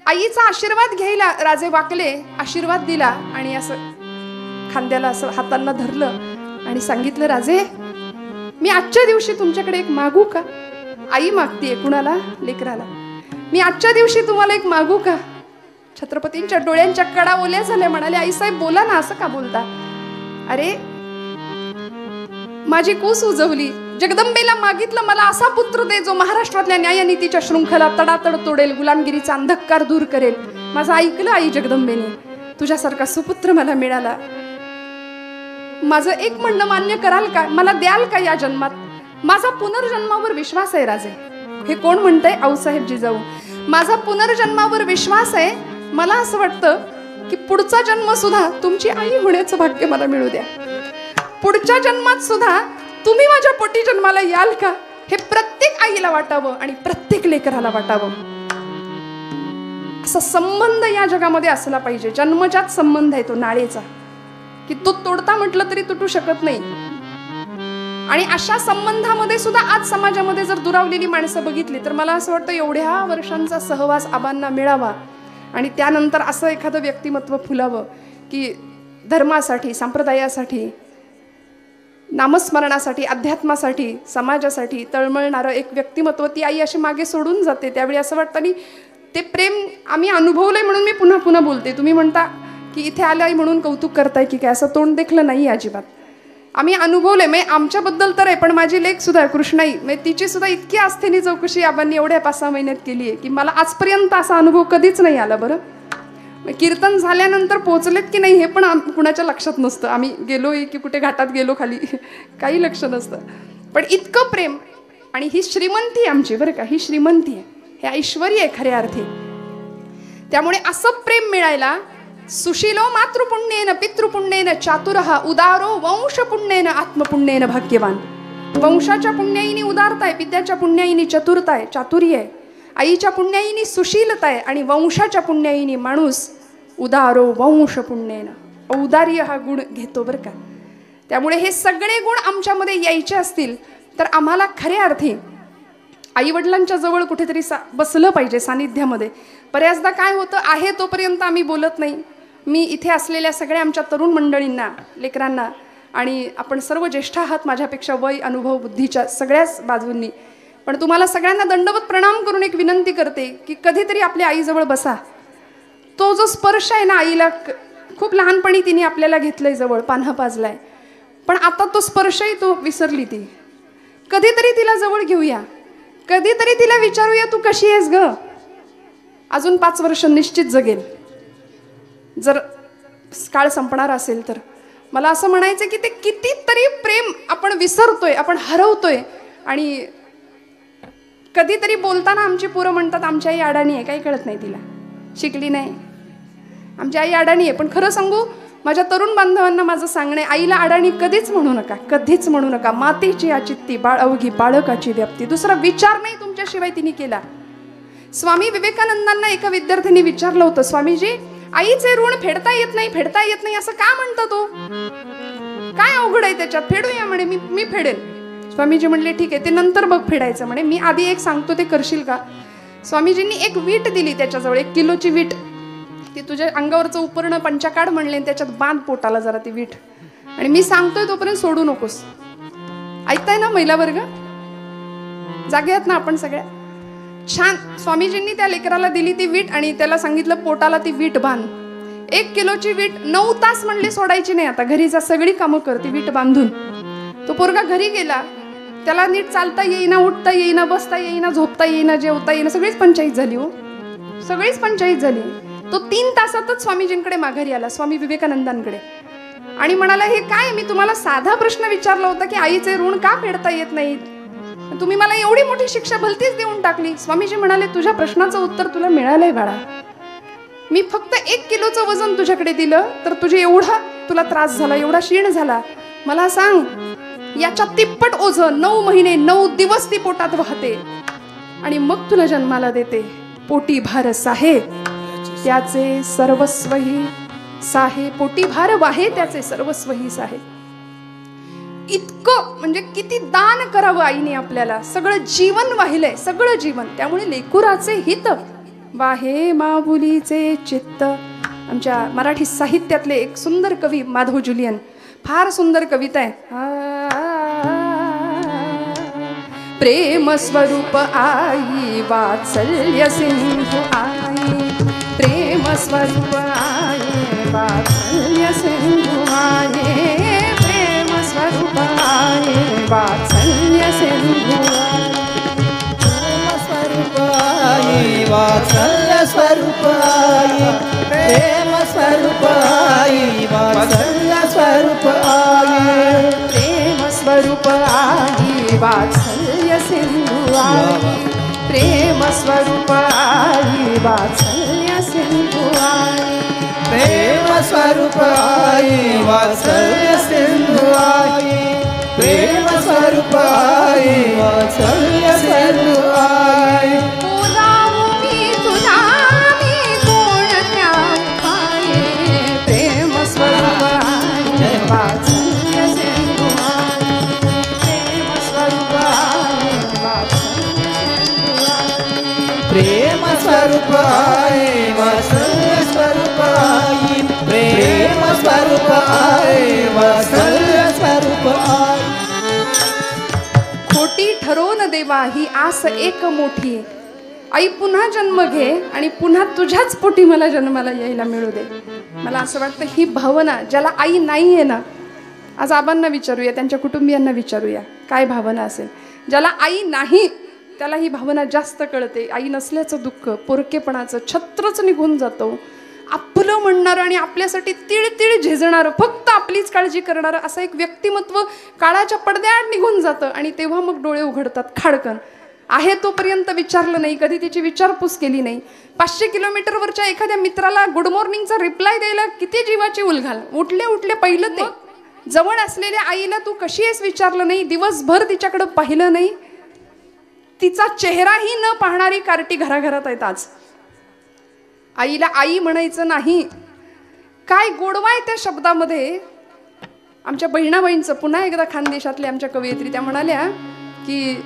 आईचा आशीर्वाद घ्यायला राजे वाकले, आशीर्वाद दिला आणि असं खांद्याला असं हातांना धरलं आणि सांगितलं, राजे मी आजच्या दिवशी तुमच्याकडे एक मागू का? आई मागतीये कुणाला? लेकराला. मी आजच्या दिवशी तुम्हाला एक मागू का? छत्रपतींच्या डोळ्यांच्या कडा ओल्या झाल्या. म्हणाले, आईसाहेब बोला ना, असं का बोलता? अरे माझी कूस उजवली, जगदंबेला मागितलं, मला असा पुत्र दे जो महाराष्ट्रातल्या न्यायनीतीच्या शृंखला तडातड तोडेल, गुलामगिरीचा अंधकार दूर करेल. माझं ऐकलं आई जगदंबेने, तुझ्यासारखा सुपुत्र मला मिळाला. माझं एक म्हणणं मान्य कराल का? मला द्याल का या जन्मात? माझा पुनर्जन्मावर विश्वास आहे राजे. हे कोण म्हणतंय? आऊसाहेब जिजाऊ. माझा पुनर्जन्मावर विश्वास आहे. मला असं वाटतं की पुढचा जन्म सुद्धा तुमची आई होण्याचं भाग्य मला मिळू द्या. पुढच्या जन्मात सुद्धा तुम्ही माझ्या पोटी जन्माला याल का? हे प्रत्येक आईला वाटावं आणि प्रत्येक लेकराला वाटावं. असा संबंध या जगामध्ये असला पाहिजे. जन्मजात संबंध आहे तो नाळेचा, की तो तोडता म्हटलं तरी तुटू शकत नाही. आणि अशा संबंधामध्ये सुद्धा आज समाजामध्ये जर दुरावलेली माणसं बघितली तर मला असं वाटतं एवढ्या वर्षांचा सहवास आबांना मिळावा आणि त्यानंतर असं एखादं व्यक्तिमत्व फुलावं की धर्मासाठी, संप्रदायासाठी, नामस्मरणासाठी, अध्यात्मासाठी, समाजासाठी तळमळणारं एक व्यक्तिमत्व ती आई अशी मागे सोडून जाते. त्यावेळी असं वाटतं आणि ते प्रेम आम्ही अनुभवलंय म्हणून मी पुन्हा पुन्हा बोलते. तुम्ही म्हणता की इथे आलाय म्हणून कौतुक करताय की काय, असं तोंड देखलं नाही अजिबात. आम्ही अनुभवलंय. म्हणजे आमच्याबद्दल तर आहे, पण माझी लेक सुद्धा कृष्णाई, म्हणजे तिची सुद्धा इतकी आस्थेने चौकशी आबांनी एवढ्या 5-6 महिन्यात केली आहे की मला आजपर्यंत असा अनुभव कधीच नाही आला. बरं, कीर्तन झाल्यानंतर पोचलेत की नाही हे पण कुणाच्या लक्षात नसतं. आम्ही गेलोय की कुठे घाटात गेलो खाली काही लक्ष नसतं. पण इतकं प्रेम आणि ही श्रीमंती आमची, बरं का, ही श्रीमंती आहे, हे ऐश्वर्य आहे खऱ्या अर्थी. त्यामुळे असं प्रेम मिळायला सुशीलो मातृपुण्येन पितृपुण्येन चातुरः उदारो वंशपुण्येन आत्मपुण्येन भाग्यवान. वंशाच्या पुण्याईनी उदारता आहे, पित्याच्या पुण्याईनी चतुरता आहे, चातुर्य आहे, आईच्या पुण्याईनी सुशीलता आहे आणि वंशाच्या पुण्याईनी माणूस उदारो वंशपुण्येन औदार्य हा गुण घेतो. बरं का, त्यामुळे हे सगळे गुण आमच्यामध्ये यायचे असतील तर आम्हाला खऱ्या अर्थी आईवडिलांच्या जवळ कुठेतरी बसलं पाहिजे सानिध्यामध्ये. बऱ्याचदा काय होतं आहे तोपर्यंत आम्ही बोलत नाही. मी इथे असलेल्या सगळ्या आमच्या तरुण मंडळींना, लेकरांना आणि आपण सर्व ज्येष्ठ आहात माझ्यापेक्षा वय, अनुभव, बुद्धीच्या सगळ्याच बाजूंनी, पण तुम्हाला सगळ्यांना दंडवत प्रणाम करून एक विनंती करते की कधीतरी आपल्या आईजवळ बसा. तो जो स्पर्श आहे ना, आईला खूप लहानपणी तिने आपल्याला घेतलंय जवळ, पान्हा पाजलाय, पण आता तो स्पर्शही तो विसरली ती. कधीतरी तिला जवळ घेऊया, कधीतरी तिला विचारूया तू कशी आहेस ग. अजून 5 वर्ष निश्चित जगेल जर काळ संपणार असेल तर. मला असं म्हणायचं की ते कितीतरी प्रेम आपण विसरतोय, आपण हरवतोय. आणि कधीतरी बोलताना आमची पोरं म्हणतात आमची आई अडाणी आहे, काही कळत नाही तिला, शिकली नाही, आमची आई अडाणी आहे. पण खरं सांगू, माझ्या तरुण बांधवांना माझं सांगणे, आईला अडाणी कधीच म्हणू नका, कधीच म्हणू नका. मातेची आचित्ती बाळ अवघी बाळकाची व्याप्ती, दुसरा विचार नाही तुमच्याशिवाय तिने केला. स्वामी विवेकानंदांना एका विद्यार्थ्यांनी विचारलं होतं, स्वामीजी आईचे ऋण फेडता येत नाही असं का म्हणतो तो, काय अवघड आहे त्याच्यात, फेडूया म्हणे, मी फेडेल. स्वामीजी म्हणले ठीक आहे, ते नंतर बघ फेडायचं म्हणे, मी आधी एक सांगतो ते करशील का. स्वामीजींनी एक वीट दिली त्याच्याजवळ, 1 किलोची वीट. ती तुझ्या अंगावरचं उपरणं पंचाकाड म्हणले, त्याच्यात बांध पोटाला जरा ती वीट, आणि मी सांगतोय तोपर्यंत सोडू नकोस. ऐकताय ना महिला वर्ग, जागे आहेत ना आपण सगळ्या. छान. स्वामीजींनी त्या लेकराला दिली ती वीट आणि त्याला सांगितलं पोटाला ती वीट बांध. 1 किलोची वीट 9 तास म्हणले सोडायची नाही, आता घरी जा सगळी कामं कर ती वीट बांधून. तो पोरगा घरी गेला, त्याला नीट चालता येईना, उठता येईना, बसता येईना, झोपता येईना, जेवता येईना, सगळीच पंचायत झाली हो, सगळीच पंचायत झाली. तो 3 तासातच स्वामीजींकडे माघारी आला, स्वामी विवेकानंदांकडे, आणि म्हणाला हे काय, मी तुम्हाला साधा प्रश्न विचारला होता की आईचे ऋण का फेडता येत नाही, तुम्ही मला एवढी मोठी शिक्षा भलतीच देऊन टाकली. स्वामीजी म्हणाले तुझ्या प्रश्नाचं उत्तर तुला मिळालंय बाळा, मी फक्त 1 किलोचं वजन तुझ्याकडे दिलं तर तुझे एवढा तुला त्रास झाला, एवढा क्षीण झाला. मला सांग, याच्या तिप्पट ओझं 9 महिने 9 दिवस ती पोटात वाहते आणि मग तुला जन्माला देते. पोटी भार साहे त्याचे सर्वस्वही साहे, पोटी भार वाहे त्याचे सर्वस्वही साहे. इतकं म्हणजे किती दान करावं आईने आपल्याला, सगळं जीवन वाहिलंय, सगळं जीवन. त्यामुळे लेकुराचे हित वाहे माऊलीचे चित्त. आमच्या मराठी साहित्यातले एक सुंदर कवी माधव जुलियन, फार सुंदर कविता आहे. प्रेम स्वरूप आई वात्सल्य सिंधू आई, प्रेम स्वरूप आई वात्सल्य सिंधू आई, प्रेम स्वरूप आई वात्सल्य सिंधू आई, वात्सल्य स्वरूप आई, प्रेम स्वरूप आई, वात्सल्य स्वरूप आई, प्रेम स्वरूप आई वात्सल्य सिंधू आई, प्रेम स्वरूप आई वात्सल्य सिंधू आई, प्रेम स्वरूप आई, वात्सल्य सिंधू आई, प्रेम स्वरूप आई, वात्सल्य सिंधू आई. प्रेम स्वरूप आई वात्सल्य सिंधू आई, स्वरूप आहे वात्सल्य स्वरूप आई प्रेम स्वरूप आहे वात्सल्य स्वरूप आई खोटी ठरवून देवा ही आस एक मोठी आई पुन्हा जन्म घे आणि पुन्हा तुझ्याच पोटी मला जन्माला यायला मिळू दे. मला असं वाटतं ही भावना ज्याला आई नाही आहे ना, आज आबांना विचारूया, त्यांच्या कुटुंबियांना विचारूया काय भावना असेल. ज्याला आई नाही त्याला ही भावना जास्त कळते. आई नसल्याचं दुःख, पोरकेपणाचं छत्रच निघून जातो. आपलं म्हणणारं आणि आपल्यासाठी तिळ तिळ झिजणारं, फक्त आपलीच काळजी करणारं असं एक व्यक्तिमत्व काळाच्या पडद्याआड निघून जातं आणि तेव्हा मग डोळे उघडतात खाडकन. आहे तोपर्यंत विचारलं नाही, कधी तिची विचारपूस केली नाही. 500 किलोमीटरवरच्या एखाद्या मित्राला गुड मॉर्निंगचा रिप्लाय द्यायला किती जीवाची उलघाल. उठले उठले पहिलं ते. जवळ असलेल्या आईला तू कशी आहेस विचारलं नाही, दिवसभर तिच्याकडं पाहिलं नाही. तिचा चेहराही न पाहणारी कार्टी घराघरात आहेत आज. आईला आई म्हणायचं नाही. काय गोडवा आहे त्या शब्दामध्ये. आमच्या बहिणाबाईंचं पुन्हा एकदा खानदेशातल्या आमच्या कवयित्री त्या म्हणाल्या की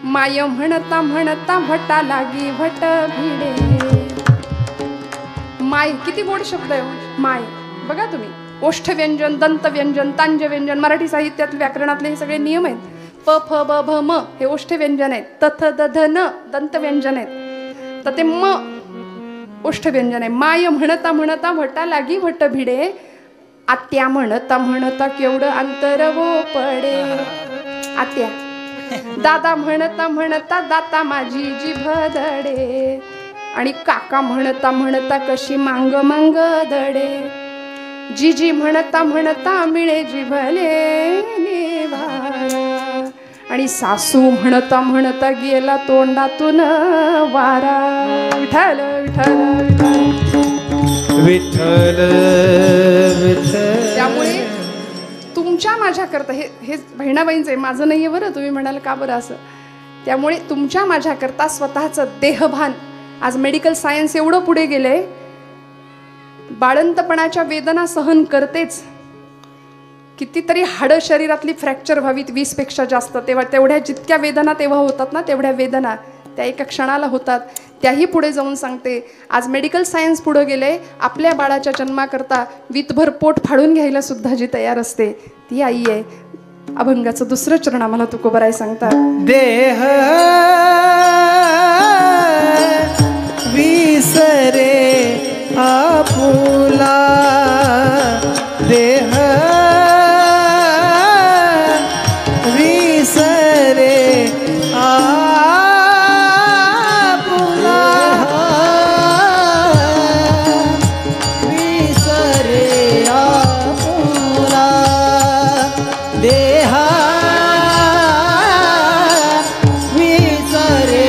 माय म्हणता म्हणता भटा लागी भट भिडे. माय किती गोड शब्द आहे माय. बघा तुम्ही, ओष्ठव्यंजन, दंतव्यंजन, तांजव्यंजन, मराठी साहित्यात व्याकरणातले हे सगळे नियम आहेत. प फ ब भ म हे ओष्ठव्यंजन आहेत. त थ द ध न दंतव्यंजन आहेत. तर ते म ओष्ठव्यंजन आहे. माय म्हणता म्हणता भटा लागी भट भिडे. आत्या म्हणता म्हणता केवढं अंतर वो पडे. आत्या. दादा म्हणता म्हणता दाता माझी जीभ धडे. आणि काका म्हणता म्हणता कशी मांग मांग दडे. जीजी म्हणता म्हणता मिळे जिभले निवारा. आणि सासू म्हणता म्हणता गेला तोंडातून वारा. विठ्ठल विठ्ठल विठ्ठल विठ्ठल. त्यामुळे तुमच्या माझ्याकरता हे बहिणाबाईंचं आहे, माझं नाही आहे बरं. तुम्ही म्हणाल का बरं असं. त्यामुळे तुमच्या माझ्याकरता स्वतःचं देहभान. आज मेडिकल सायन्स एवढं पुढे गेलंय, बाळंतपणाच्या वेदना सहन करतेच. कितीतरी हाडं शरीरातली फ्रॅक्चर व्हावीत 20 पेक्षा जास्त, तेव्हा तेवढ्या जितक्या वेदना तेव्हा होतात ना, तेवढ्या वेदना त्या एका क्षणाला होतात. त्याही पुढे जाऊन सांगते, आज मेडिकल सायन्स पुढे गेले. आपल्या बाळाच्या जन्माकरता वीतभर पोट फाडून घ्यायला सुद्धा जी तयार असते ती आई आहे. अभंगाचं दुसरं चरण आम्हाला तुकोबराय सांगतात. देह विसरे आपुला देह विसरे देहा विसरे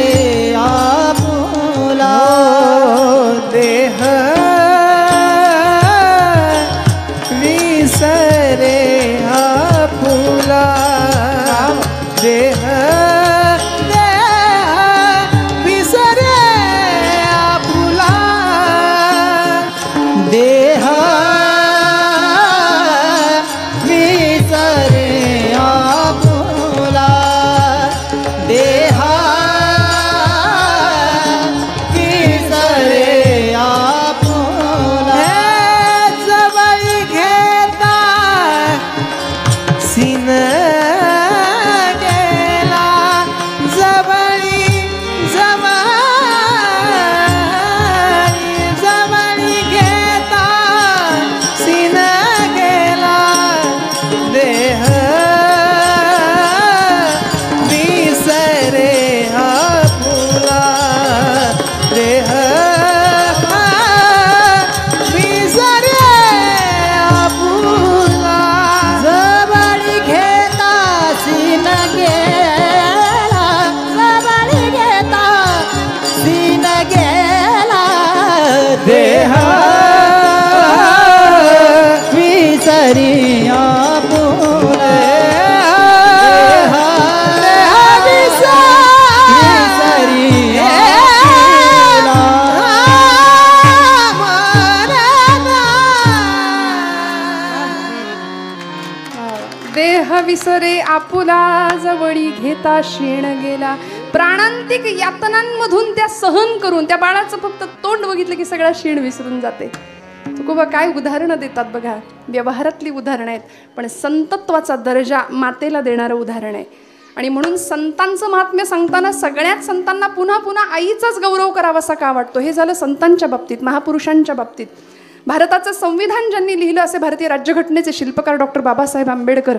विसरे आपुला जवळी घेता शेण गेला. प्राणांतिक यातनांमधून त्या सहन करून त्या बाळाचं फक्त तोंड बघितलं की सगळा शेण विसरून जाते. तुकोबा काय उदाहरणं देतात बघा, व्यवहारातली उदाहरणं आहेत, पण संतत्वाचा दर्जा मातेला देणारं उदाहरण आहे. आणि म्हणून संतांचं महात्म्य सांगताना सगळ्याच संतांना पुन्हा पुन्हा आईचाच गौरव करावासा का वाटतो. हे झालं संतांच्या बाबतीत, महापुरुषांच्या बाबतीत. भारताचं संविधान ज्यांनी लिहिलं असे भारतीय राज्यघटनेचे शिल्पकार डॉक्टर बाबासाहेब आंबेडकर,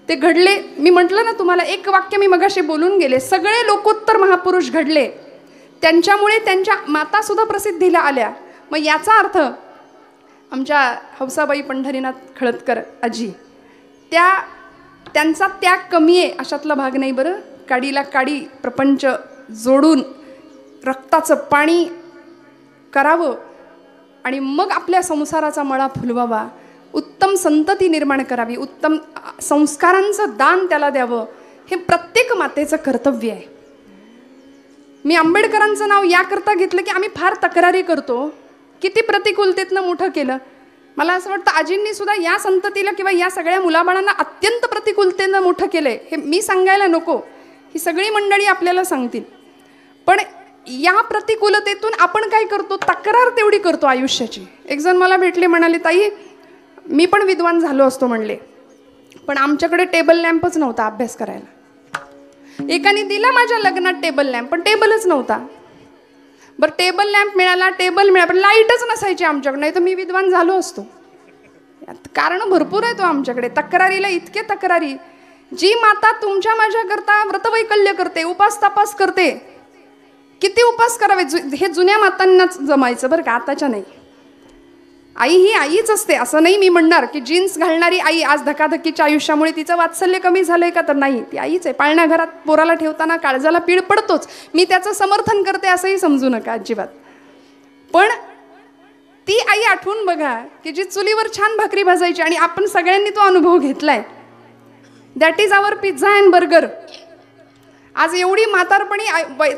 ते घडले. मी म्हटलं ना तुम्हाला, एक वाक्य मी मगाशी बोलून गेले, सगळे लोकोत्तर महापुरुष घडले, त्यांच्यामुळे त्यांच्या माता सुद्धा प्रसिद्धीला आल्या. मग याचा अर्थ आमच्या हौसाबाई पंढरीनाथ खळदकर आजी, त्यांचा त्याग कमी आहे अशातला भाग नाही बरं. काडीला काडी प्रपंच जोडून रक्ताचं पाणी करावं आणि मग आपल्या संसाराचा मळा फुलवावा, उत्तम संतती निर्माण करावी, उत्तम संस्कारांचं दान त्याला द्यावं, हे प्रत्येक मातेचं कर्तव्य आहे. मी आंबेडकरांचं नाव याकरता घेतलं की आम्ही फार तक्रारी करतो, किती प्रतिकूलतेतनं मोठं केलं. मला असं वाटतं आजींनी सुद्धा या संततीला किंवा या सगळ्या मुलाबाळांना अत्यंत प्रतिकूलतेनं मोठं केलंय. हे मी सांगायला नको, ही सगळी मंडळी आपल्याला सांगतील. पण या प्रतिकूलतेतून आपण काय करतो, तक्रार तेवढी करतो आयुष्याची. एक जण मला भेटले, म्हणाले ताई मी पण विद्वान झालो असतो म्हणले, पण आमच्याकडे टेबल लॅम्पच नव्हता अभ्यास करायला. एकाने दिला माझ्या लग्नात टेबल लॅम्प, पण टेबलच नव्हता. बरं टेबल लॅम्प मिळाला, टेबल मिळाला, पण लाईटच नसायची आमच्याकडे, नाही तर मी विद्वान झालो असतो. कारण भरपूर आहे तो आमच्याकडे. तक्रारीला इतके तक्रारी. जी माता तुमच्या माझ्याकरता व्रतवैकल्य करते, उपास तपास करते, किती उपास करावे, हे जुन्या मातांनाच जमायचं बरं का, आताच्या नाही. आई ही आईच असते, असं नाही मी म्हणणार की जीन्स घालणारी आई आज धकाधकीच्या आयुष्यामुळे तिचं वात्सल्य कमी झालंय का, तर नाही, ती आईच आहे. पाळण्या घरात पोराला ठेवताना काळजाला पीड पडतोच. मी त्याचं समर्थन करते असंही समजू नका अजिबात. पण ती आई आठवून बघा की जी चुलीवर छान भाकरी भाजायची, आणि आपण सगळ्यांनी तो अनुभव घेतलाय. That is our pizza and burger. आज एवढी म्हातारपणी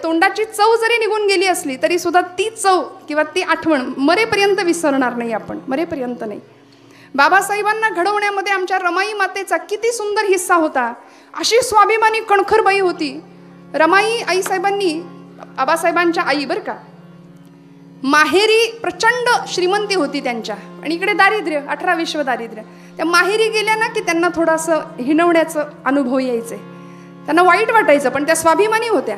तोंडाची चव जरी निघून गेली असली तरी सुद्धा ती चव किंवा ती आठवण मरेपर्यंत विसरणार नाही आपण, मरेपर्यंत नाही. बाबासाहेबांना घडवण्यामध्ये आमच्या रमाई मातेचा किती सुंदर हिस्सा होता. अशी स्वाभिमानी कणखर बाई होती रमाई. आईसाहेबांनी, बाबासाहेबांच्या आई बरं का, माहेरी प्रचंड श्रीमंती होती त्यांच्या, आणि इकडे दारिद्र्य, 18 विश्व दारिद्र्य. त्या माहेरी गेल्या ना की त्यांना थोडंसं हिणवण्याचं अनुभव यायचे, त्यांना वाईट वाटायचं, पण त्या स्वाभिमानी होत्या.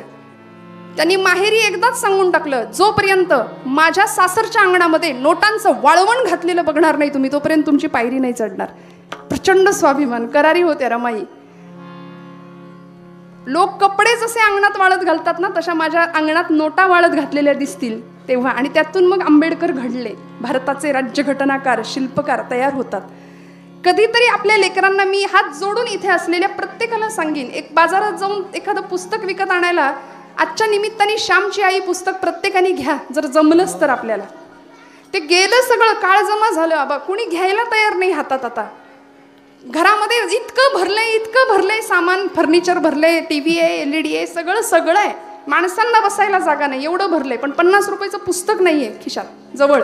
त्यांनी माहेरी एकदाच सांगून टाकलं, जोपर्यंत माझ्या सासरच्या अंगणामध्ये नोटांचं वाळवण घातलेलं बघणार नाही तुम्ही, तोपर्यंत तुमची पायरी नाही चढणार. प्रचंड स्वाभिमान, करारी होत्या रमाई. लोक कपडे जसे अंगणात वाळत घालतात ना, तशा माझ्या अंगणात नोटा वाळत घातलेल्या दिसतील तेव्हा. आणि त्यातून मग आंबेडकर घडले, भारताचे राज्यघटनाकार, शिल्पकार तयार होतात. कधीतरी आपल्या लेकरांना मी हात जोडून इथे असलेल्या प्रत्येकाला सांगेन, एक बाजारात जाऊन एखादं पुस्तक विकत आणायला आजच्या निमित्ताने श्यामची आई पुस्तक प्रत्येकाने घ्या, जर जमलंच तर. आपल्याला ते गेलं सगळं, काळ जमा झालं, आबा कुणी घ्यायला तयार नाही हातात. आता घरामध्ये इतकं भरलंय सामान, फर्निचर भरलंय, टीव्ही आहे, LED आहे, सगळं आहे. माणसांना बसायला जागा नाही, एवढं भरलंय, पण 50 रुपयाचं पुस्तक नाहीये खिशात जवळ.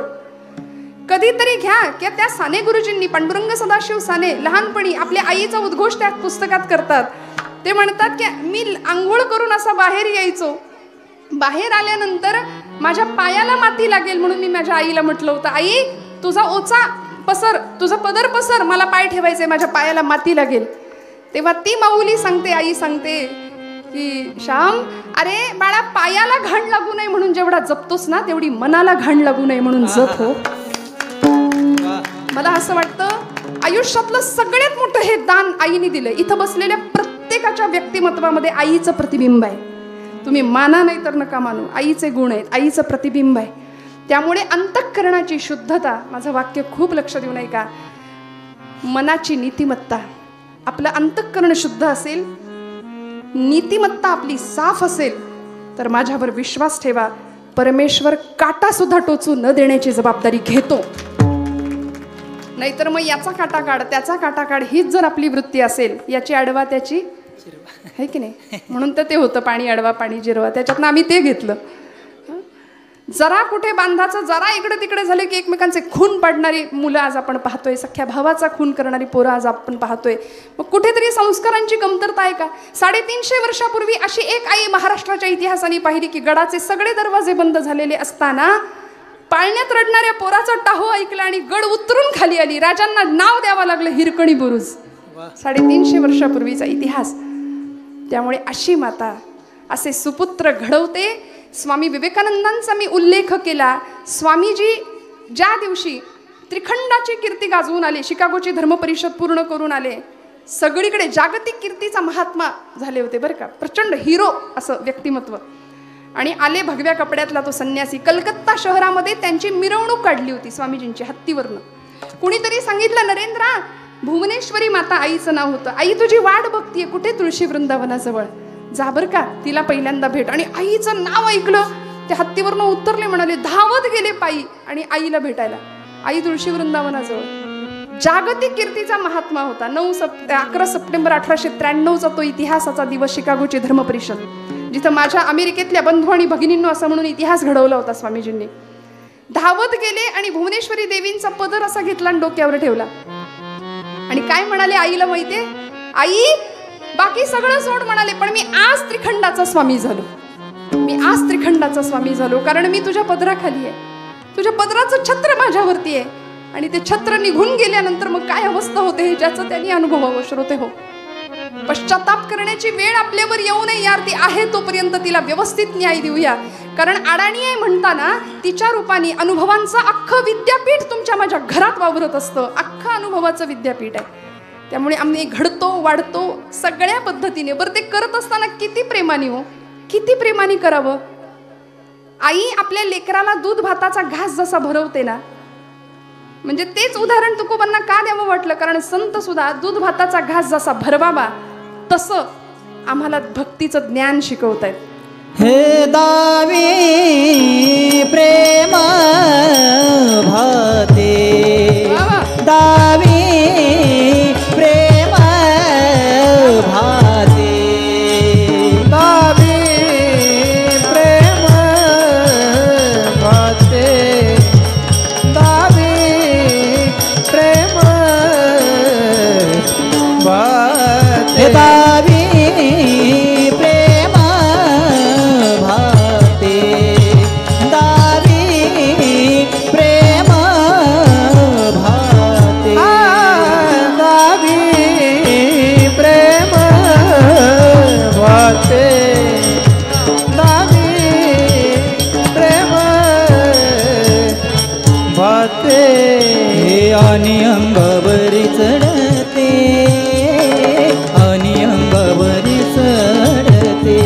कधीतरी घ्या. किंवा त्या साने गुरुजींनी, पांडुरंग सदाशिव साने, लहानपणी आपल्या आईचा उद्घोष त्या पुस्तकात करतात. ते म्हणतात की मी आंघोळ करून असा बाहेर यायचो, बाहेर आल्यानंतर माझ्या पायाला माती लागेल म्हणून मी माझ्या आईला म्हटलं होतं, आई तुझा ओचा पसर, तुझा पदर पसर, मला पाय ठेवायचे, माझ्या पायाला माती लागेल. तेव्हा ती माऊली सांगते, आई सांगते की श्याम, अरे बाळा, पायाला घाण लागू नये म्हणून जेवढा जपतोस ना, तेवढी मनाला घाण लागू नये म्हणून जप हो. मला असं वाटतं आयुष्यातलं सगळ्यात मोठं हे दान आईने दिलं. इथं बसलेल्या प्रत्येकाच्या व्यक्तिमत्वामध्ये आईचं प्रतिबिंब आहे. तुम्ही माना नाही तर नका मानू, आईचे गुण आहेत, आईचं प्रतिबिंब आहे. त्यामुळे अंतःकरणाची शुद्धता, माझं वाक्य खूप लक्ष देऊ नये का, मनाची नीतिमत्ता, आपलं अंतःकरण शुद्ध असेल, नीतिमत्ता आपली साफ असेल, तर माझ्यावर विश्वास ठेवा, परमेश्वर काटा सुद्धा टोचू न देण्याची जबाबदारी घेतो. नाहीतर मग याचा काटा काढ, त्याचा काटा काढ, हीच जर आपली वृत्ती असेल, याची अडवा त्याची आहे की नाही. म्हणून तर ते होतं पाणी अडवा पाणी जिरवा, त्याच्यातनं आम्ही ते घेतलं. जरा कुठे बांधाचं जरा इकडे तिकडे झाले की एकमेकांचे खून पाडणारी मुलं आज आपण पाहतोय, सख्या भावाचा खून करणारी पोरं आज आपण पाहतोय. मग कुठेतरी संस्कारांची कमतरता आहे का? 350 वर्षापूर्वी अशी एक आई महाराष्ट्राच्या इतिहासाने पाहिली की गडाचे सगळे दरवाजे बंद झालेले असताना पाळण्यात रडणाऱ्या पोराचा टाहो ऐकला आणि गड उतरून खाली आली. राजांना नाव द्यावं लागलं हिरकणी बुरुज. 350 वर्षापूर्वीचा इतिहास. त्यामुळे अशी माता असे सुपुत्र घडवते. स्वामी विवेकानंदांचा मी उल्लेख केला. स्वामीजी ज्या दिवशी त्रिखंडाची कीर्ती गाजवून आले, शिकागोची धर्मपरिषद पूर्ण करून आले, सगळीकडे जागतिक कीर्तीचा महात्मा झाले होते बरं का, प्रचंड हिरो असं व्यक्तिमत्व. आणि आले भगव्या कपड्यातला तो संन्यासी. कलकत्ता शहरामध्ये त्यांची मिरवणूक काढली होती स्वामीजींची हत्तीवरनं. कुणीतरी सांगितलं, नरेंद्रा, भुवनेश्वरी माता आईचं नाव होतं, आई तुझी वाट बघतीये कुठे, तुळशी वृंदावनाजवळ जा बर का, तिला पहिल्यांदा भेट. आणि आईचं नाव ऐकलं, ते हत्तीवरनं उतरले, म्हणाले, धावत गेले पायी आणि आईला भेटायला. आई तुळशी वृंदावनाजवळ. जागतिक कीर्तीचा महात्मा होता. 11 सप्टेंबर 1893चा तो इतिहासाचा दिवस, शिकागोची धर्मपरिषद, जिथं माझ्या अमेरिकेतल्या बंधू आणि भगिनींनो असं म्हणून इतिहास घडवला होता स्वामीजींनी. धावत गेले आणि भुवनेश्वरी देवींचा पदर असा घेतला आणि डोक्यावर ठेवला आणि काय म्हणाले आईला माहितीये, आई बाकी सगळं सोड म्हणाले, पण मी आज त्रिखंडाचा स्वामी झालो. मी आज त्रिखंडाचा स्वामी झालो कारण मी तुझ्या पदराखाली आहे. तुझ्या पदराचं छत्र माझ्यावरती आहे. आणि ते छत्र निघून गेल्यानंतर मग काय अवस्था होते हे ज्याचं त्यांनी अनुभवावं. श्रोते हो, पश्चाताप करण्याची वेळ आपल्यावर येऊ नये यार. ती आहे तोपर्यंत तिला व्यवस्थित न्याय देऊया. कारण अडाणी आहे म्हणताना तिच्या रूपाने अनुभवांचं अख्खं विद्यापीठ तुमच्या माझ्या घरात वावरत असतं. अख्खं अनुभवाचं विद्यापीठ आहे. त्यामुळे आम्ही घडतो वाढतो सगळ्या पद्धतीने. बरं ते करत असताना किती प्रेमाने हो, किती प्रेमाने करावं. आई आपल्या लेकराला दूध भाताचा घास जसा भरवते ना, म्हणजे तेच उदाहरण तुकोबांना का द्यावं वाटलं, कारण संत सुद्धा दूध भाताचा घास जसा भरवावा तसं आम्हाला भक्तीचं ज्ञान शिकवतायत. हे दावी प्रेम भाते, दावी प्रेम भाते, दावी प्रेम भाते, दावी प्रेम भाते, दावी आणि अंगावरी चढते, आणि अंगावरी चढते,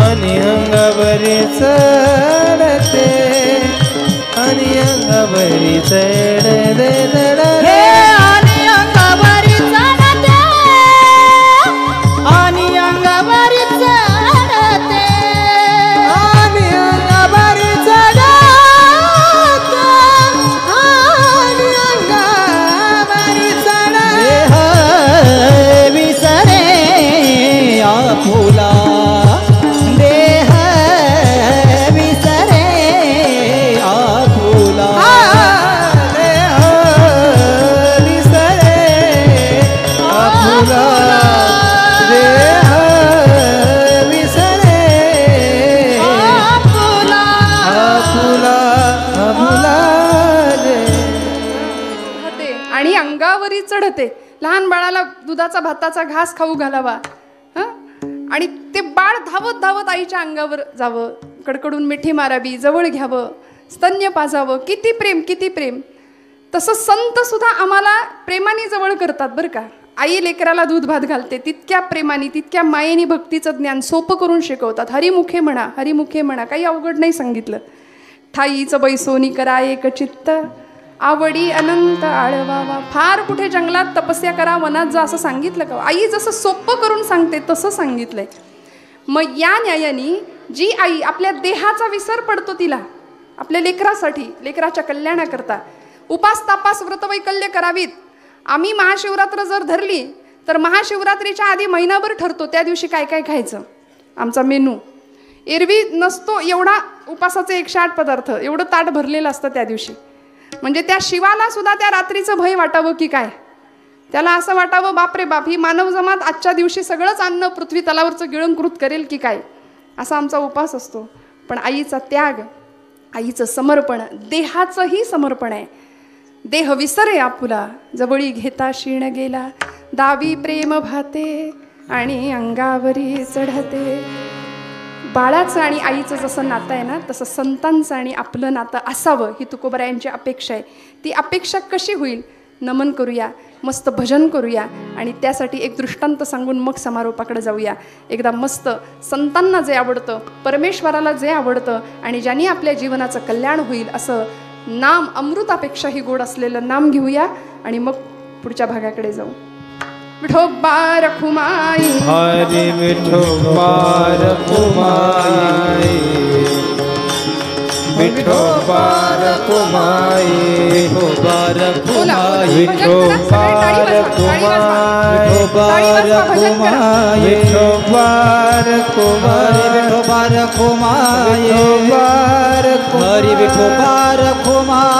आणि अंगावरी चढते, आणि अंगावरी चढते, आणि अंगावरी चढते, आणि अंगावरी चढते, आणि अंगावरी चढते, फुला देह विसरे फुला देह विसरे फुला देह विसरे फुला फुला फुला आणि अंगावरी चढते. लहान बाळाला दुधाचा भाताचा घास खाऊ घालावा आणि ते बाळ धावत धावत आईच्या अंगावर जावं, कडकडून मिठी मारावी, जवळ घ्यावं, स्तन्य पाजावं. किती प्रेम, किती प्रेम. तसं संत सुद्धा आम्हाला प्रेमाने जवळ करतात बरं का. आई लेकराला दूध भात घालते, तितक्या प्रेमाने तितक्या मायेने भक्तीचं ज्ञान सोपं करून शिकवतात. हरिमुखे म्हणा, हरिमुखे म्हणा, काही अवघड नाही सांगितलं. ठाईचं बैसोनी करा एक चित्त, आवडी अनंत आळवावा. फार कुठे जंगलात तपस्या करा, वनात जा असं सांगितलं का? आई जसं सोपं करून सांगते तसं सांगितलंय. मग या न्यायाने जी आई आपल्या देहाचा विसर पडतो तिला आपल्या लेकरासाठी, लेकराच्या कल्याणाकरता उपास तापास व्रतवैकल्य करावीत. आम्ही महाशिवरात्र जर धरली तर महाशिवरात्रीच्या आधी महिनाभर ठरतो त्या दिवशी काय काय खायचं, आमचा मेनू. एरवी नसतो एवढा उपासाचे 108 पदार्थ, एवढं ताट भरलेलं असतं त्या दिवशी. म्हणजे त्या शिवाला सुद्धा त्या रात्रीचं भय वाटावं की काय, त्याला असं वाटावं बापरे बाप, ही मानव जमात आजच्या दिवशी सगळंच अन्न पृथ्वी तलावरचं गिळंकृत करेल की काय, असा आमचा उपास असतो. पण आईचा त्याग, आईचं समर्पण, देहाचंही समर्पण आहे. देह विसरे आपुला, जवळी घेता क्षीण गेला, दावी प्रेम भाते आणि अंगावरी चढते. बाळाचं आणि आईचं जसं नातं आहे ना, तसं संतांचं आणि आपलं नातं असावं ही तुकोबरायांची अपेक्षा आहे. ती अपेक्षा कशी होईल? नमन करूया, मस्त भजन करूया आणि त्यासाठी एक दृष्टांत सांगून मग समारोपाकडे जाऊया. एकदा मस्त संतांना जे आवडतं, परमेश्वराला जे आवडतं आणि ज्यांनी आपल्या जीवनाचं कल्याण होईल असं नाम, अमृतापेक्षाही गोड असलेलं नाम घेऊया आणि मग पुढच्या भागाकडे जाऊ. विठोबा रखुमाई, हरी विठोबा रखुमाई, विठोबा रखुमाई, विठोबा रखुमाई, विठोबा रखुमाई, विठोबा रखुमाई, विठोबा रखुमाई, विठोबा रखुमाई, हरी विठोबा रखुमाई,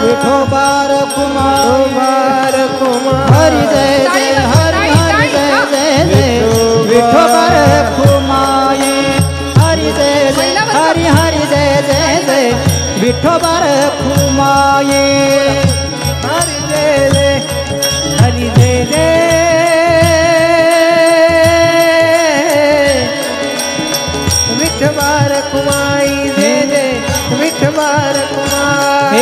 विठोबा रखुमाई, हरि जय जय, हरि हरि जय जय जय, विठोबा रखुमाई, हरि जय जय, हरि हरि जय जय जय, विठोबा रखुमाई, हरि जय जय, हरि जय जय, विठोबा रखुमाई, जय जय, विठोबा रखुमाई,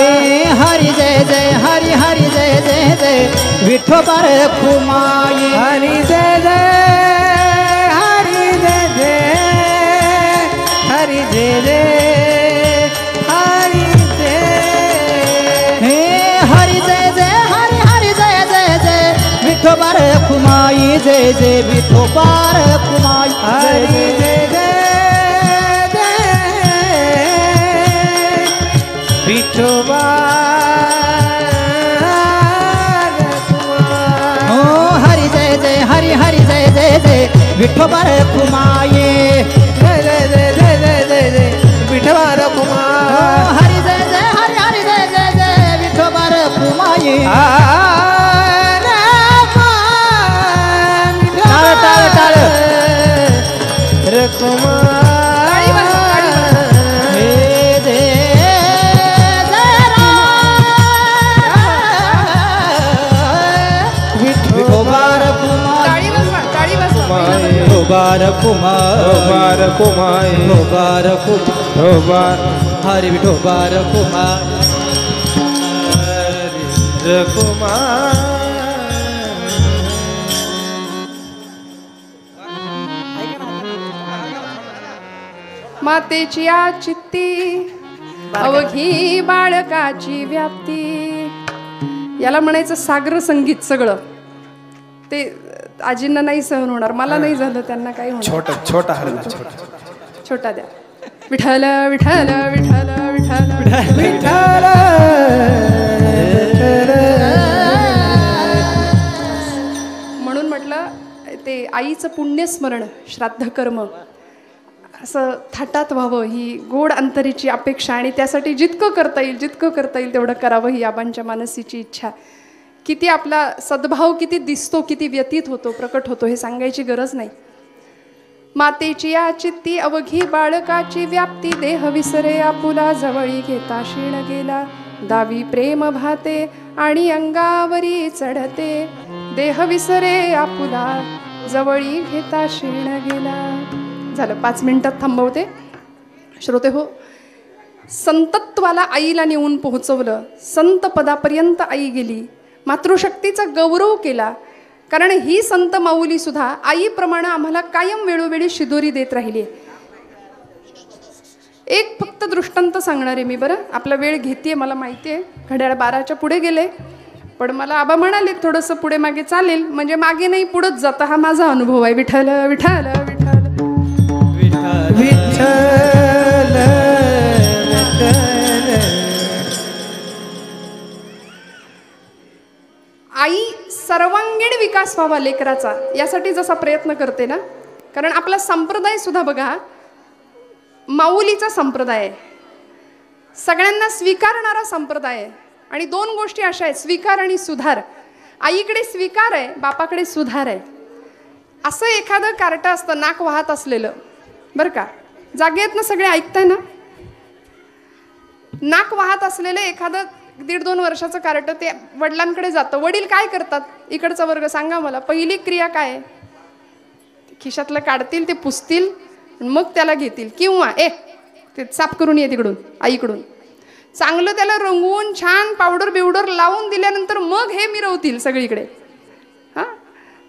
हरि जय जय, हरि हरि जय जय जय, विठोबा रखुमाई, हरि जय जय, हरि जय जय, हरि जय जय, हरि जय, हरि जय जय, हरि हरि जय जय जय, विठोबा रखुमाई, जय जय विठोबा रखुमाई, हरि जय जय विठोबा, हरि जय जय, हरि हरि जय जय जय, विठोबा रखुमाई, जय जय जय जय जय जय जय, विठोबा रखुमाई, हरि जय जय, हरि हरि जय जय जय, विठोबा रखुमाई, टाळ टाळ टाळ रखुमाई, हरि विठोबा रखुमाई, मातेची आचित्ती अवघी बाळकाची व्याप्ती, याला म्हणायचं सागर संगीत. सगळं ते आजींना नाही सहन होणार, मला नाही झालं, त्यांना काही होणार. छोटा छोटा हरला, छोटा छोटा द्या. विठ्ठल विठ्ठल विठ्ठल विठ्ठल विठ्ठल, म्हणून म्हटलं ते आईचं पुण्यस्मरण, श्राद्ध कर्म असं थाटात व्हावं ही गोड अंतरीची अपेक्षा आणि त्यासाठी जितकं करता येईल तेवढं करावं ही आबांच्या मानसीची इच्छा. किती आपला सद्भाव किती दिसतो, किती व्यतीत होतो, प्रकट होतो हे सांगायची गरज नाही. मातेची आचित्ती अवघी बाळकाची व्याप्ती, देह विसरे आपुला, जवळी घेता क्षीण गेला, दावी प्रेम भाते आणि अंगावरी चढते, देह विसरे आपुला, जवळी घेता क्षीण गेला. झालं, 5 मिनिटात थांबवते. श्रोते हो, संतत्वाला आईला नेऊन पोहोचवलं, संत पदापर्यंत आई गेली, मातृशक्तीचा गौरव केला. कारण ही संत माऊली सुद्धा आईप्रमाणे आम्हाला कायम वेळोवेळी शिदोरी देत राहिली. एक फक्त दृष्टांत सांगणार आहे मी, बरं. आपला वेळ घेते मला माहिती आहे, घड्याळ 12च्या पुढे गेले, पण मला आबा म्हणाले थोडंसं पुढे मागे चालेल, म्हणजे मागे नाही पुढंच जातं, हा माझा अनुभव आहे. विठ्ठल विठ्ठल विठ्ठल विठ्ठल, आई सर्वांगीण विकास व्हावा लेकराचा, यासाठी जसा प्रयत्न करते ना, कारण आपला संप्रदाय सुद्धा बघा माऊलीचा संप्रदाय आहे, सगळ्यांना स्वीकारणारा संप्रदाय आहे. आणि दोन गोष्टी अशा आहेत, स्वीकार आणि सुधार. आईकडे स्वीकार आहे, बापाकडे सुधार आहे. असं एखादं कार्ट असतं नाक वाहत असलेलं, बरं का, जागेत ना सगळे ऐकताय ना, नाक वाहत असलेलं एखादं 1.5-2 वर्षाचं कार्ट ते वडिलांकडे जातं. वडील काय करतात, इकडचा वर्ग सांगा मला, पहिली क्रिया काय आहे? खिशातलं काढतील, ते पुसतील, मग त्याला घेतील, किंवा ते साफ करून ये तिकडून आईकडून, चांगलं त्याला रंगवून छान पावडर बिवडर लावून दिल्यानंतर मग हे मिरवतील सगळीकडे. हां,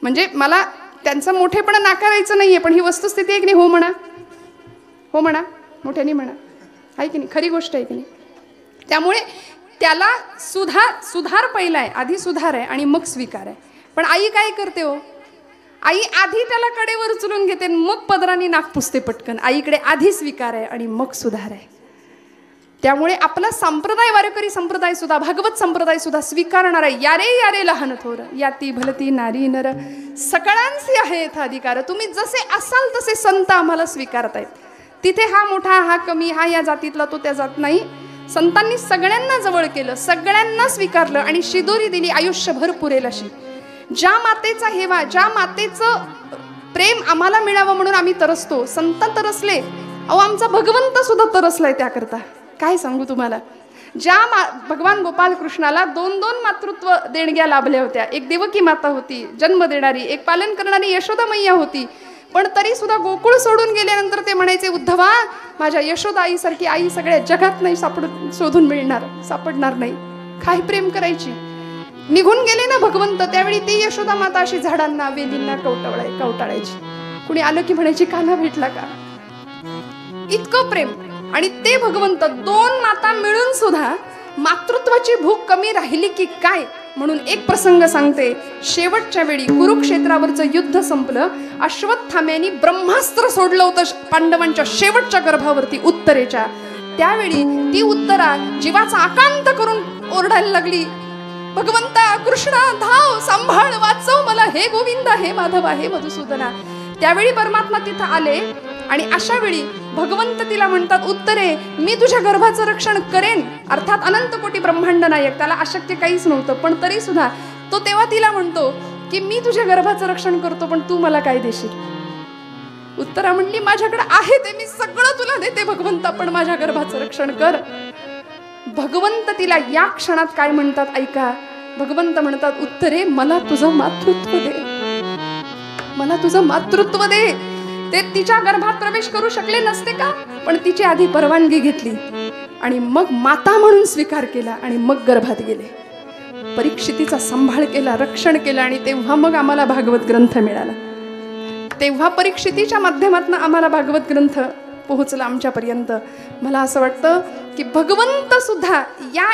म्हणजे मला त्यांचं मोठेपणा नाकारायचं नाहीये, पण ही वस्तुस्थिती आहे की नाही? हो म्हणा, हो म्हणा, मोठ्याने म्हणा, आहे की नाही? खरी गोष्ट आहे की नाही? त्यामुळे त्याला सुधार पहिला आहे, आधी सुधार आहे आणि मग स्वीकार आहे. पण आई काय करते हो, आई आधी त्याला कडेवर उचलून घेते, मग पदराने नाक पुसते पटकन. आईकडे आधी स्वीकार आहे आणि मग सुधार आहे. त्यामुळे आपला संप्रदाय, वारकरी संप्रदाय सुद्धा, भागवत संप्रदाय सुद्धा स्वीकारणार आहे. यारे यारे लहान थोर, याती भलती नारी नर, सकळांसी आहे अधिकार. तुम्ही जसे असाल तसे संत आम्हाला स्वीकारतायत. तिथे हा मोठा, हा कमी, हा या जातीतला, तो त्या जात नाही. संतांनी सगळ्यांना जवळ केलं, सगळ्यांना स्वीकारलं आणि शिदोरी दिली आयुष्यभर पुरेल अशी. ज्या मातेचा हेवा, ज्या मातेचं प्रेम आम्हाला मिळावं म्हणून आम्ही तरसतो, संत तरसले. अहो, आमचा भगवंत सुद्धा तरसलाय त्याकरता. काय सांगू तुम्हाला, ज्या भगवान गोपाल कृष्णाला 2-2 मातृत्व देणग्या लाभल्या होत्या. एक देवकी माता होती जन्म देणारी, एक पालन करणारी यशोदा मैया होती. पण तरी सुद्धा गोकुळ सोडून गेल्यानंतर ते म्हणायचे, उद्धवा, माझ्या यशोदा आईसारखी आई सगळ्या जगात नाही शोधून मिळणार, सापडणार नाही. काय प्रेम करायची. निघून गेले ना भगवंत, त्यावेळी ती यशोदा माता अशी झाडांना वेलींना कवटाळायची. कुणी आलं की म्हणायची, कान्हा भेटला का. इतकं प्रेम. आणि ते भगवंत 2 माता मिळून सुद्धा मातृत्वाची भूक कमी राहिली की काय. म्हणून एक प्रसंग सांगते. शेवटच्या वेळी कुरुक्षेत्रावरचं युद्ध संपलं, अश्वत्थाम्याने ब्रह्मास्त्र सोडलं होतं पांडवांच्या शेवटच्या गर्भावरती, उत्तरेच्या. त्यावेळी ती उत्तरा जीवाचा आकांत करून ओरडायला लागली, भगवंता कृष्णा, धाव, सांभाळ, वाचव मला, हे गोविंदा, हे माधवा, हे मधुसूदना. त्यावेळी परमात्मा तिथं आले आणि अशा वेळी भगवंत तिला म्हणतात, उत्तरे, मी तुझ्या गर्भाचं रक्षण करेन. अर्थात अनंत कोटी ब्रह्मांड नायक, त्याला अशक्य काहीच नव्हतं. पण तरी सुद्धा तो तेव्हा तिला म्हणतो की मी तुझ्या गर्भाचं रक्षण करतो, पण तू मला काय देशील. उत्तरा म्हणली, माझ्याकडे आहे ते मी सगळं तुला देते भगवंता, पण माझ्या गर्भाचं रक्षण कर. भगवंत तिला या क्षणात काय म्हणतात ऐका. भगवंत म्हणतात, उत्तरे, मला तुझं मातृत्व दे, मला तुझं मातृत्व दे. ते तिच्या गर्भात प्रवेश करू शकले नसते का, पण तिची आधी परवानगी घेतली आणि मग माता म्हणून स्वीकार केला आणि मग गर्भात गेले. परीक्षितीचा सांभाळ केला, रक्षण केलं आणि तेव्हा मग आम्हाला भागवत ग्रंथ मिळाला. तेव्हा परीक्षितीच्या माध्यमातून आम्हाला भागवत ग्रंथ पोहोचला आमच्यापर्यंत. मला असं वाटतं की भगवंत सुद्धा या